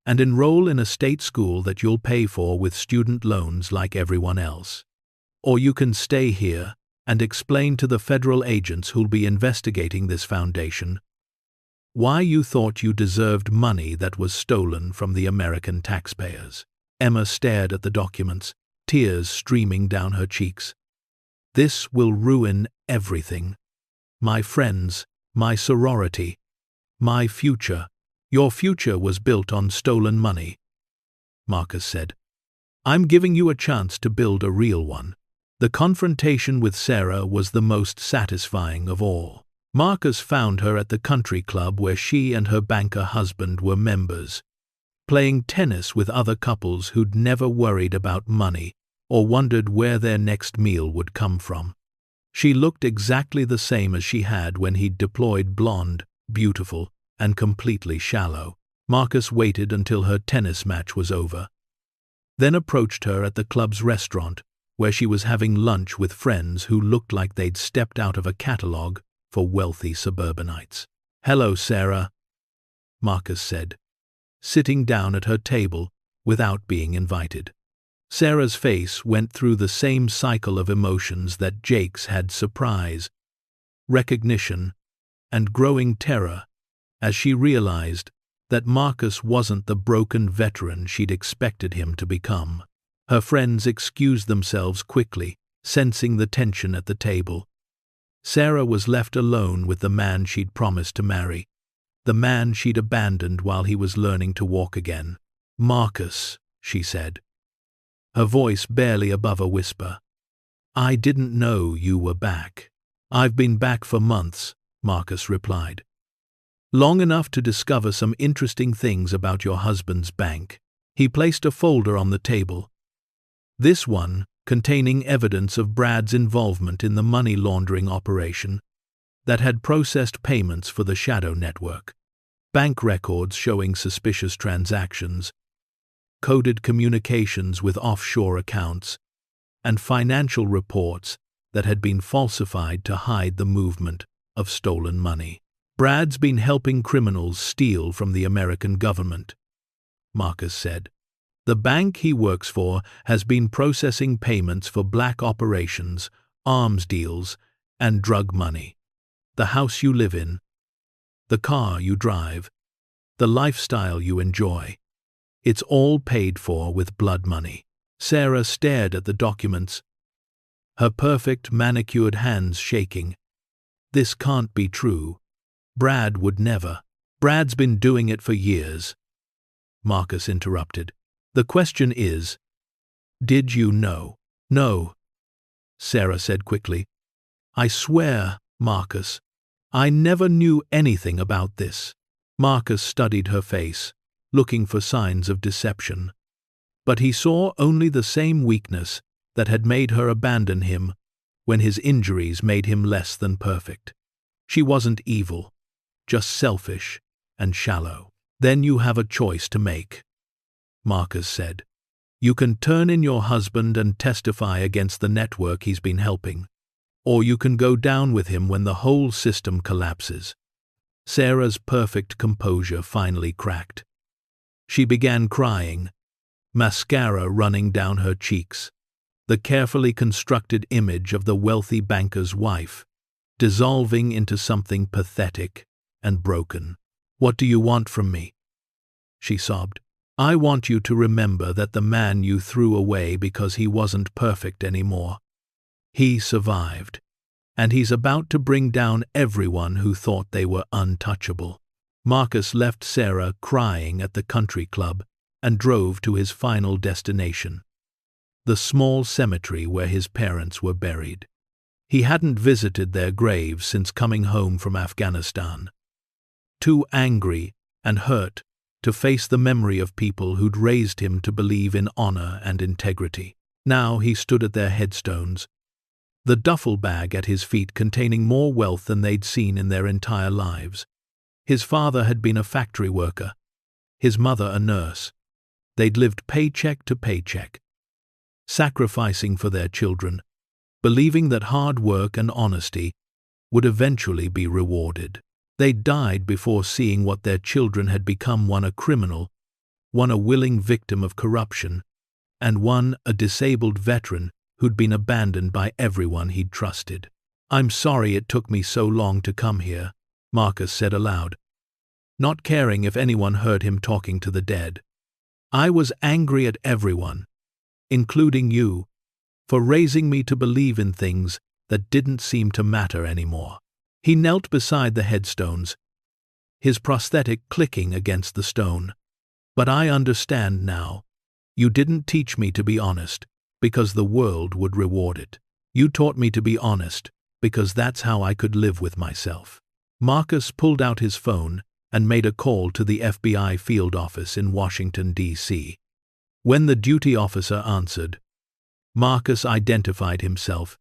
and enroll in a state school that you'll pay for with student loans like everyone else. Or you can stay here and explain to the federal agents who'll be investigating this foundation why you thought you deserved money that was stolen from the American taxpayers. Emma stared at the documents, tears streaming down her cheeks. This will ruin everything. My friends, my sorority, my future. Your future was built on stolen money, Marcus said. I'm giving you a chance to build a real one. The confrontation with Sarah was the most satisfying of all. Marcus found her at the country club where she and her banker husband were members, playing tennis with other couples who'd never worried about money or wondered where their next meal would come from. She looked exactly the same as she had when he'd deployed, blonde, beautiful, and completely shallow. Marcus waited until her tennis match was over, then approached her at the club's restaurant, where she was having lunch with friends who looked like they'd stepped out of a catalog for wealthy suburbanites. Hello, Sarah, Marcus said. sitting down at her table without being invited. Sarah's face went through the same cycle of emotions that Jake's had: surprise, recognition, and growing terror as she realized that Marcus wasn't the broken veteran she'd expected him to become. Her friends excused themselves quickly, sensing the tension at the table. Sarah was left alone with the man she'd promised to marry, the man she'd abandoned while he was learning to walk again. "Marcus," she said, her voice barely above a whisper. "I didn't know you were back." "I've been back for months," Marcus replied. "Long enough to discover some interesting things about your husband's bank." He placed a folder on the table. This one, containing evidence of Brad's involvement in the money laundering operation that had processed payments for the Shadow Network. Bank records showing suspicious transactions, coded communications with offshore accounts, and financial reports that had been falsified to hide the movement of stolen money. "Brad's been helping criminals steal from the American government," Marcus said. "The bank he works for has been processing payments for black operations, arms deals, and drug money. The house you live in, the car you drive, the lifestyle you enjoy, it's all paid for with blood money." Sarah stared at the documents, her perfect manicured hands shaking. "This can't be true. Brad would never." "Brad's been doing it for years," Marcus interrupted. "The question is, did you know?" "No," Sarah said quickly. "I swear, Marcus, I never knew anything about this." Marcus studied her face, looking for signs of deception. But he saw only the same weakness that had made her abandon him when his injuries made him less than perfect. She wasn't evil, just selfish and shallow. "Then you have a choice to make," Marcus said. "You can turn in your husband and testify against the network he's been helping, or you can go down with him when the whole system collapses." Sarah's perfect composure finally cracked. She began crying, mascara running down her cheeks, the carefully constructed image of the wealthy banker's wife dissolving into something pathetic and broken. "What do you want from me?" she sobbed. "I want you to remember that the man you threw away because he wasn't perfect anymore, he survived, and he's about to bring down everyone who thought they were untouchable." Marcus left Sarah crying at the country club and drove to his final destination, the small cemetery where his parents were buried. He hadn't visited their graves since coming home from Afghanistan, too angry and hurt to face the memory of people who'd raised him to believe in honor and integrity. Now he stood at their headstones, the duffel bag at his feet containing more wealth than they'd seen in their entire lives. His father had been a factory worker, his mother a nurse. They'd lived paycheck to paycheck, sacrificing for their children, believing that hard work and honesty would eventually be rewarded. They died before seeing what their children had become: one a criminal, one a willing victim of corruption, and one a disabled veteran who'd been abandoned by everyone he'd trusted. "I'm sorry it took me so long to come here," Marcus said aloud, not caring if anyone heard him talking to the dead. "I was angry at everyone, including you, for raising me to believe in things that didn't seem to matter anymore." He knelt beside the headstones, his prosthetic clicking against the stone. "But I understand now. You didn't teach me to be honest, because the world would reward it. You taught me to be honest, because that's how I could live with myself." Marcus pulled out his phone and made a call to the FBI field office in Washington, D.C. When the duty officer answered, Marcus identified himself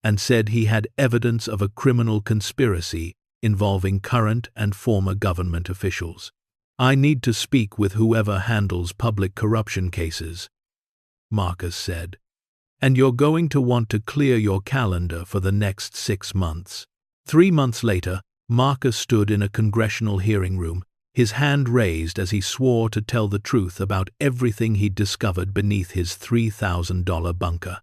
and said he had evidence of a criminal conspiracy involving current and former government officials. "I need to speak with whoever handles public corruption cases," Marcus said, "and you're going to want to clear your calendar for the next 6 months. 3 months later, Marcus stood in a congressional hearing room, his hand raised as he swore to tell the truth about everything he'd discovered beneath his $3,000 bunker.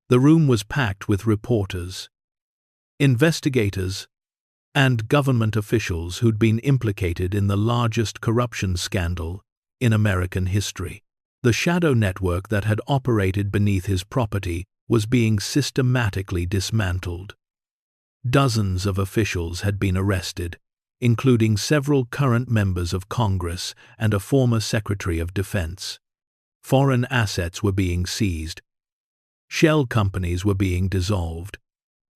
The room was packed with reporters, investigators, and government officials who'd been implicated in the largest corruption scandal in American history. The shadow network that had operated beneath his property was being systematically dismantled. Dozens of officials had been arrested, including several current members of Congress and a former Secretary of Defense. Foreign assets were being seized, shell companies were being dissolved,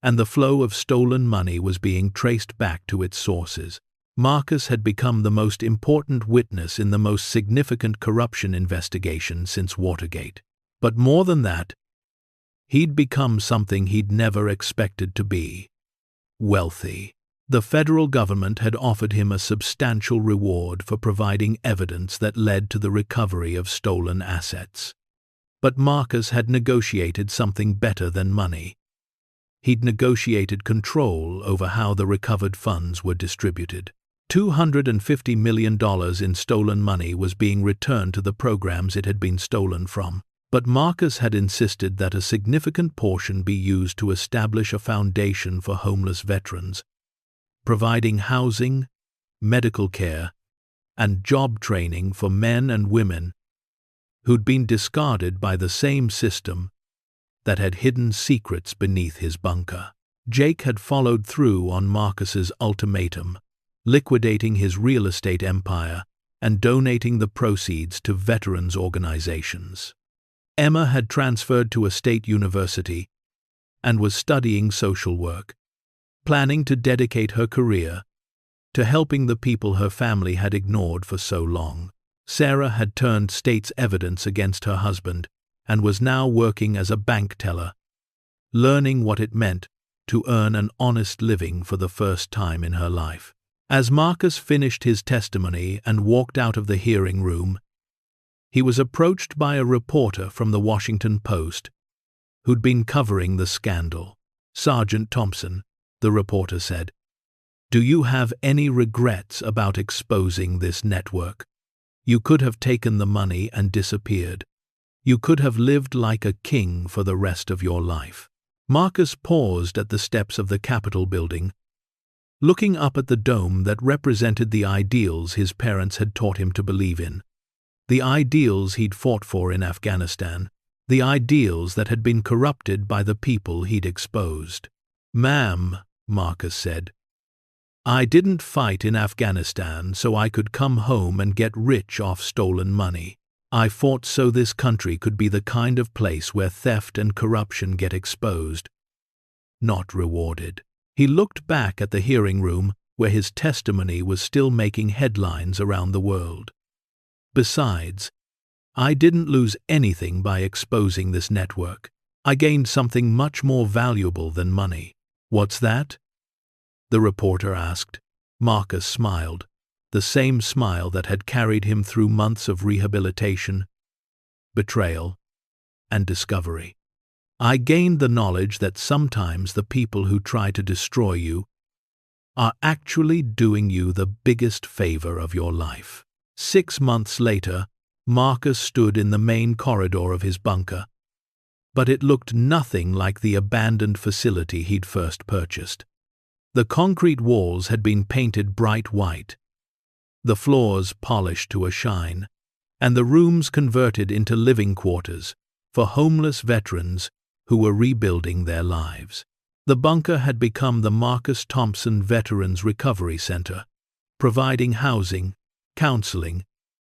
and the flow of stolen money was being traced back to its sources. Marcus had become the most important witness in the most significant corruption investigation since Watergate. But more than that, he'd become something he'd never expected to be: wealthy. The federal government had offered him a substantial reward for providing evidence that led to the recovery of stolen assets. But Marcus had negotiated something better than money. He'd negotiated control over how the recovered funds were distributed. $250 million in stolen money was being returned to the programs it had been stolen from. But Marcus had insisted that a significant portion be used to establish a foundation for homeless veterans, providing housing, medical care, and job training for men and women who'd been discarded by the same system that had hidden secrets beneath his bunker. Jake had followed through on Marcus's ultimatum, liquidating his real estate empire and donating the proceeds to veterans organizations. Emma had transferred to a state university and was studying social work, planning to dedicate her career to helping the people her family had ignored for so long. Sarah had turned state's evidence against her husband and was now working as a bank teller, learning what it meant to earn an honest living for the first time in her life. As Marcus finished his testimony and walked out of the hearing room, he was approached by a reporter from the Washington Post who'd been covering the scandal. "Sergeant Thompson," the reporter said, "do you have any regrets about exposing this network? You could have taken the money and disappeared. You could have lived like a king for the rest of your life." Marcus paused at the steps of the Capitol building, looking up at the dome that represented the ideals his parents had taught him to believe in. The ideals he'd fought for in Afghanistan, the ideals that had been corrupted by the people he'd exposed. "Ma'am," Marcus said, "I didn't fight in Afghanistan so I could come home and get rich off stolen money. I fought so this country could be the kind of place where theft and corruption get exposed, not rewarded." He looked back at the hearing room where his testimony was still making headlines around the world. "Besides, I didn't lose anything by exposing this network. I gained something much more valuable than money." "What's that?" the reporter asked. Marcus smiled, the same smile that had carried him through months of rehabilitation, betrayal, and discovery. "I gained the knowledge that sometimes the people who try to destroy you are actually doing you the biggest favor of your life." 6 months later, Marcus stood in the main corridor of his bunker, but it looked nothing like the abandoned facility he'd first purchased. The concrete walls had been painted bright white, the floors polished to a shine, and the rooms converted into living quarters for homeless veterans who were rebuilding their lives. The bunker had become the Marcus Thompson Veterans Recovery Center, providing housing, counseling,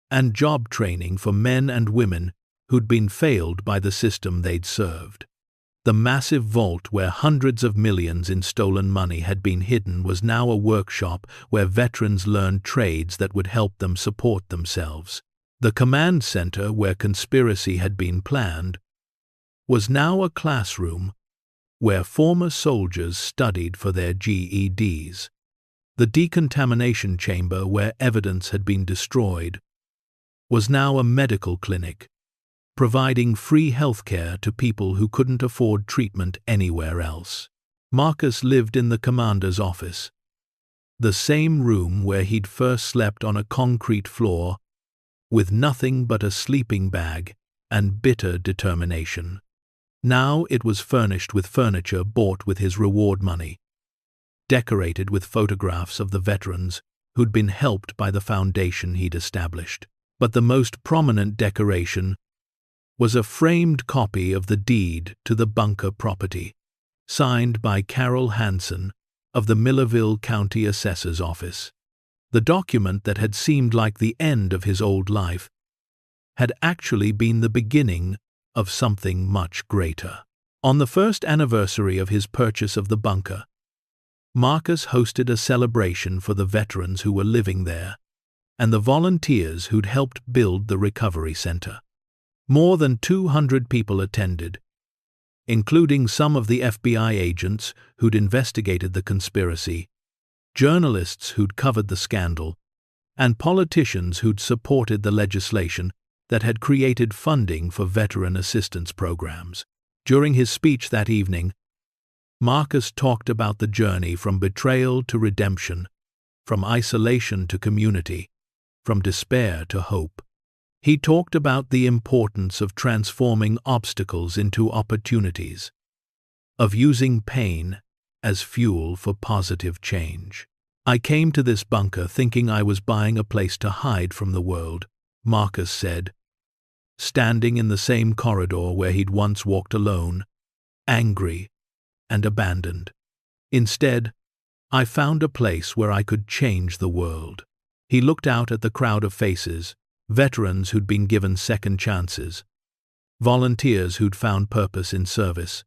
and job training for men and women who'd been failed by the system they'd served. The massive vault where hundreds of millions in stolen money had been hidden was now a workshop where veterans learned trades that would help them support themselves. The command center where conspiracy had been planned was now a classroom where former soldiers studied for their GEDs. The decontamination chamber where evidence had been destroyed was now a medical clinic, providing free healthcare to people who couldn't afford treatment anywhere else. Marcus lived in the commander's office, The same room where he'd first slept on a concrete floor, with nothing but a sleeping bag and bitter determination. Now it was furnished with furniture bought with his reward money, decorated with photographs of the veterans who'd been helped by the foundation he'd established. But the most prominent decoration was a framed copy of the deed to the bunker property, signed by Carol Hansen of the Millerville County Assessor's Office. The document that had seemed like the end of his old life had actually been the beginning of something much greater. On the first anniversary of his purchase of the bunker, Marcus hosted a celebration for the veterans who were living there and the volunteers who'd helped build the recovery center. More than 200 people attended, including some of the FBI agents who'd investigated the conspiracy, journalists who'd covered the scandal, and politicians who'd supported the legislation that had created funding for veteran assistance programs. During his speech that evening, Marcus talked about the journey from betrayal to redemption, from isolation to community, from despair to hope. He talked about the importance of transforming obstacles into opportunities, of using pain as fuel for positive change. "I came to this bunker thinking I was buying a place to hide from the world," Marcus said, standing in the same corridor where he'd once walked alone, angry and abandoned. "Instead, I found a place where I could change the world." He looked out at the crowd of faces, veterans who'd been given second chances, volunteers who'd found purpose in service,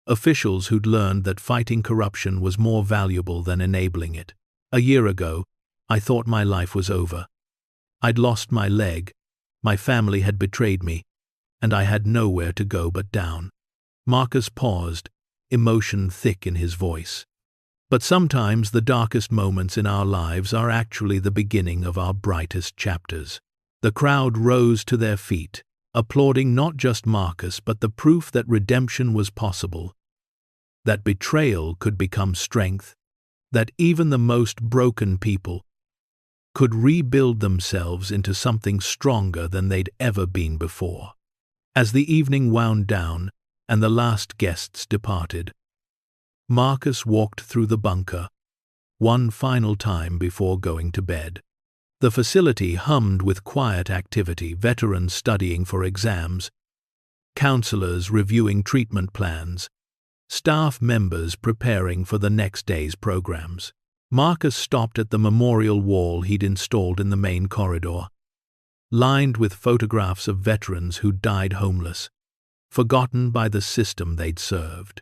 officials who'd learned that fighting corruption was more valuable than enabling it. "A year ago, I thought my life was over. I'd lost my leg, my family had betrayed me, and I had nowhere to go but down." Marcus paused, emotion thick in his voice. But sometimes the darkest moments in our lives are actually the beginning of our brightest chapters. The crowd rose to their feet, applauding not just Marcus but the proof that redemption was possible, that betrayal could become strength, that even the most broken people could rebuild themselves into something stronger than they'd ever been before. As the evening wound down and the last guests departed, Marcus walked through the bunker one final time before going to bed. The facility hummed with quiet activity, veterans studying for exams, counselors reviewing treatment plans, staff members preparing for the next day's programs. Marcus stopped at the memorial wall he'd installed in the main corridor, lined with photographs of veterans who'd died homeless, forgotten by the system they'd served.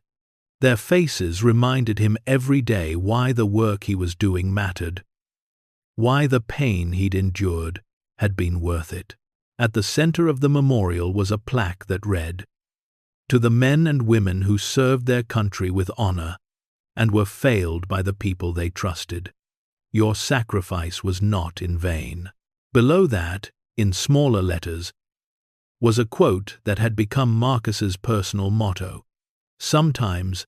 Their faces reminded him every day why the work he was doing mattered, why the pain he'd endured had been worth it. At the center of the memorial was a plaque that read, "To the men and women who served their country with honor and were failed by the people they trusted, your sacrifice was not in vain." Below that, in smaller letters, was a quote that had become Marcus's personal motto: "Sometimes,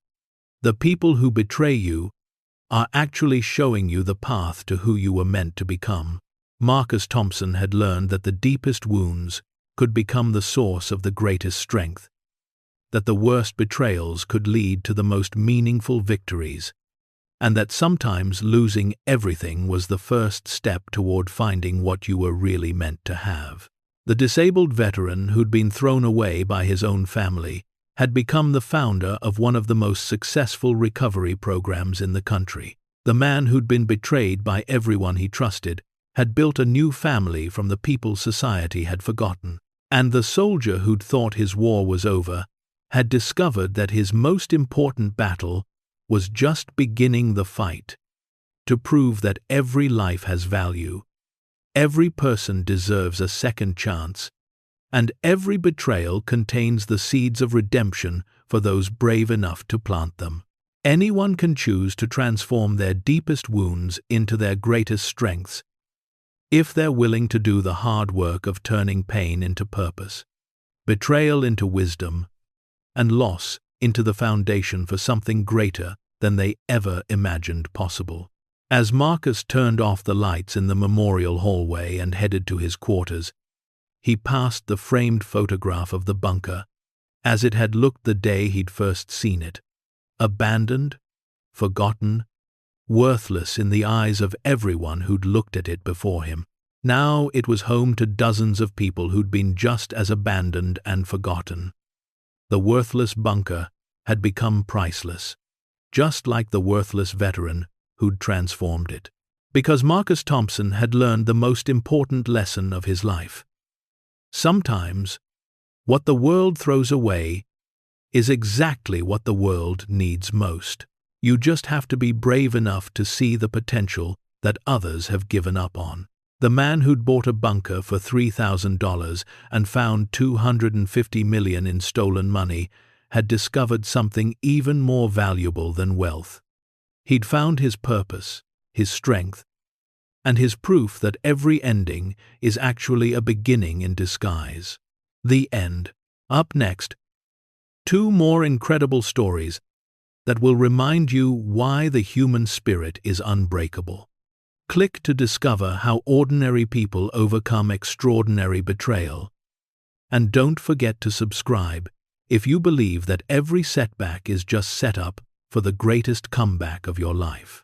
the people who betray you are actually showing you the path to who you were meant to become." Marcus Thompson had learned that the deepest wounds could become the source of the greatest strength, that the worst betrayals could lead to the most meaningful victories, and that sometimes losing everything was the first step toward finding what you were really meant to have. The disabled veteran who'd been thrown away by his own family had become the founder of one of the most successful recovery programs in the country. The man who'd been betrayed by everyone he trusted had built a new family from the people society had forgotten. And the soldier who'd thought his war was over had discovered that his most important battle was just beginning the fight, to prove that every life has value, every person deserves a second chance, and every betrayal contains the seeds of redemption for those brave enough to plant them. Anyone can choose to transform their deepest wounds into their greatest strengths, if they're willing to do the hard work of turning pain into purpose, betrayal into wisdom, and loss into the foundation for something greater than they ever imagined possible. As Marcus turned off the lights in the memorial hallway and headed to his quarters, he passed the framed photograph of the bunker, as it had looked the day he'd first seen it. Abandoned, forgotten, worthless in the eyes of everyone who'd looked at it before him. Now it was home to dozens of people who'd been just as abandoned and forgotten. The worthless bunker had become priceless, just like the worthless veteran who'd transformed it. Because Marcus Thompson had learned the most important lesson of his life. Sometimes, what the world throws away is exactly what the world needs most. You just have to be brave enough to see the potential that others have given up on. The man who'd bought a bunker for $3,000 and found $250 million in stolen money had discovered something even more valuable than wealth. He'd found his purpose, his strength, and his proof that every ending is actually a beginning in disguise. The end. Up next, 2 more incredible stories that will remind you why the human spirit is unbreakable. Click to discover how ordinary people overcome extraordinary betrayal. And don't forget to subscribe if you believe that every setback is just set up for the greatest comeback of your life.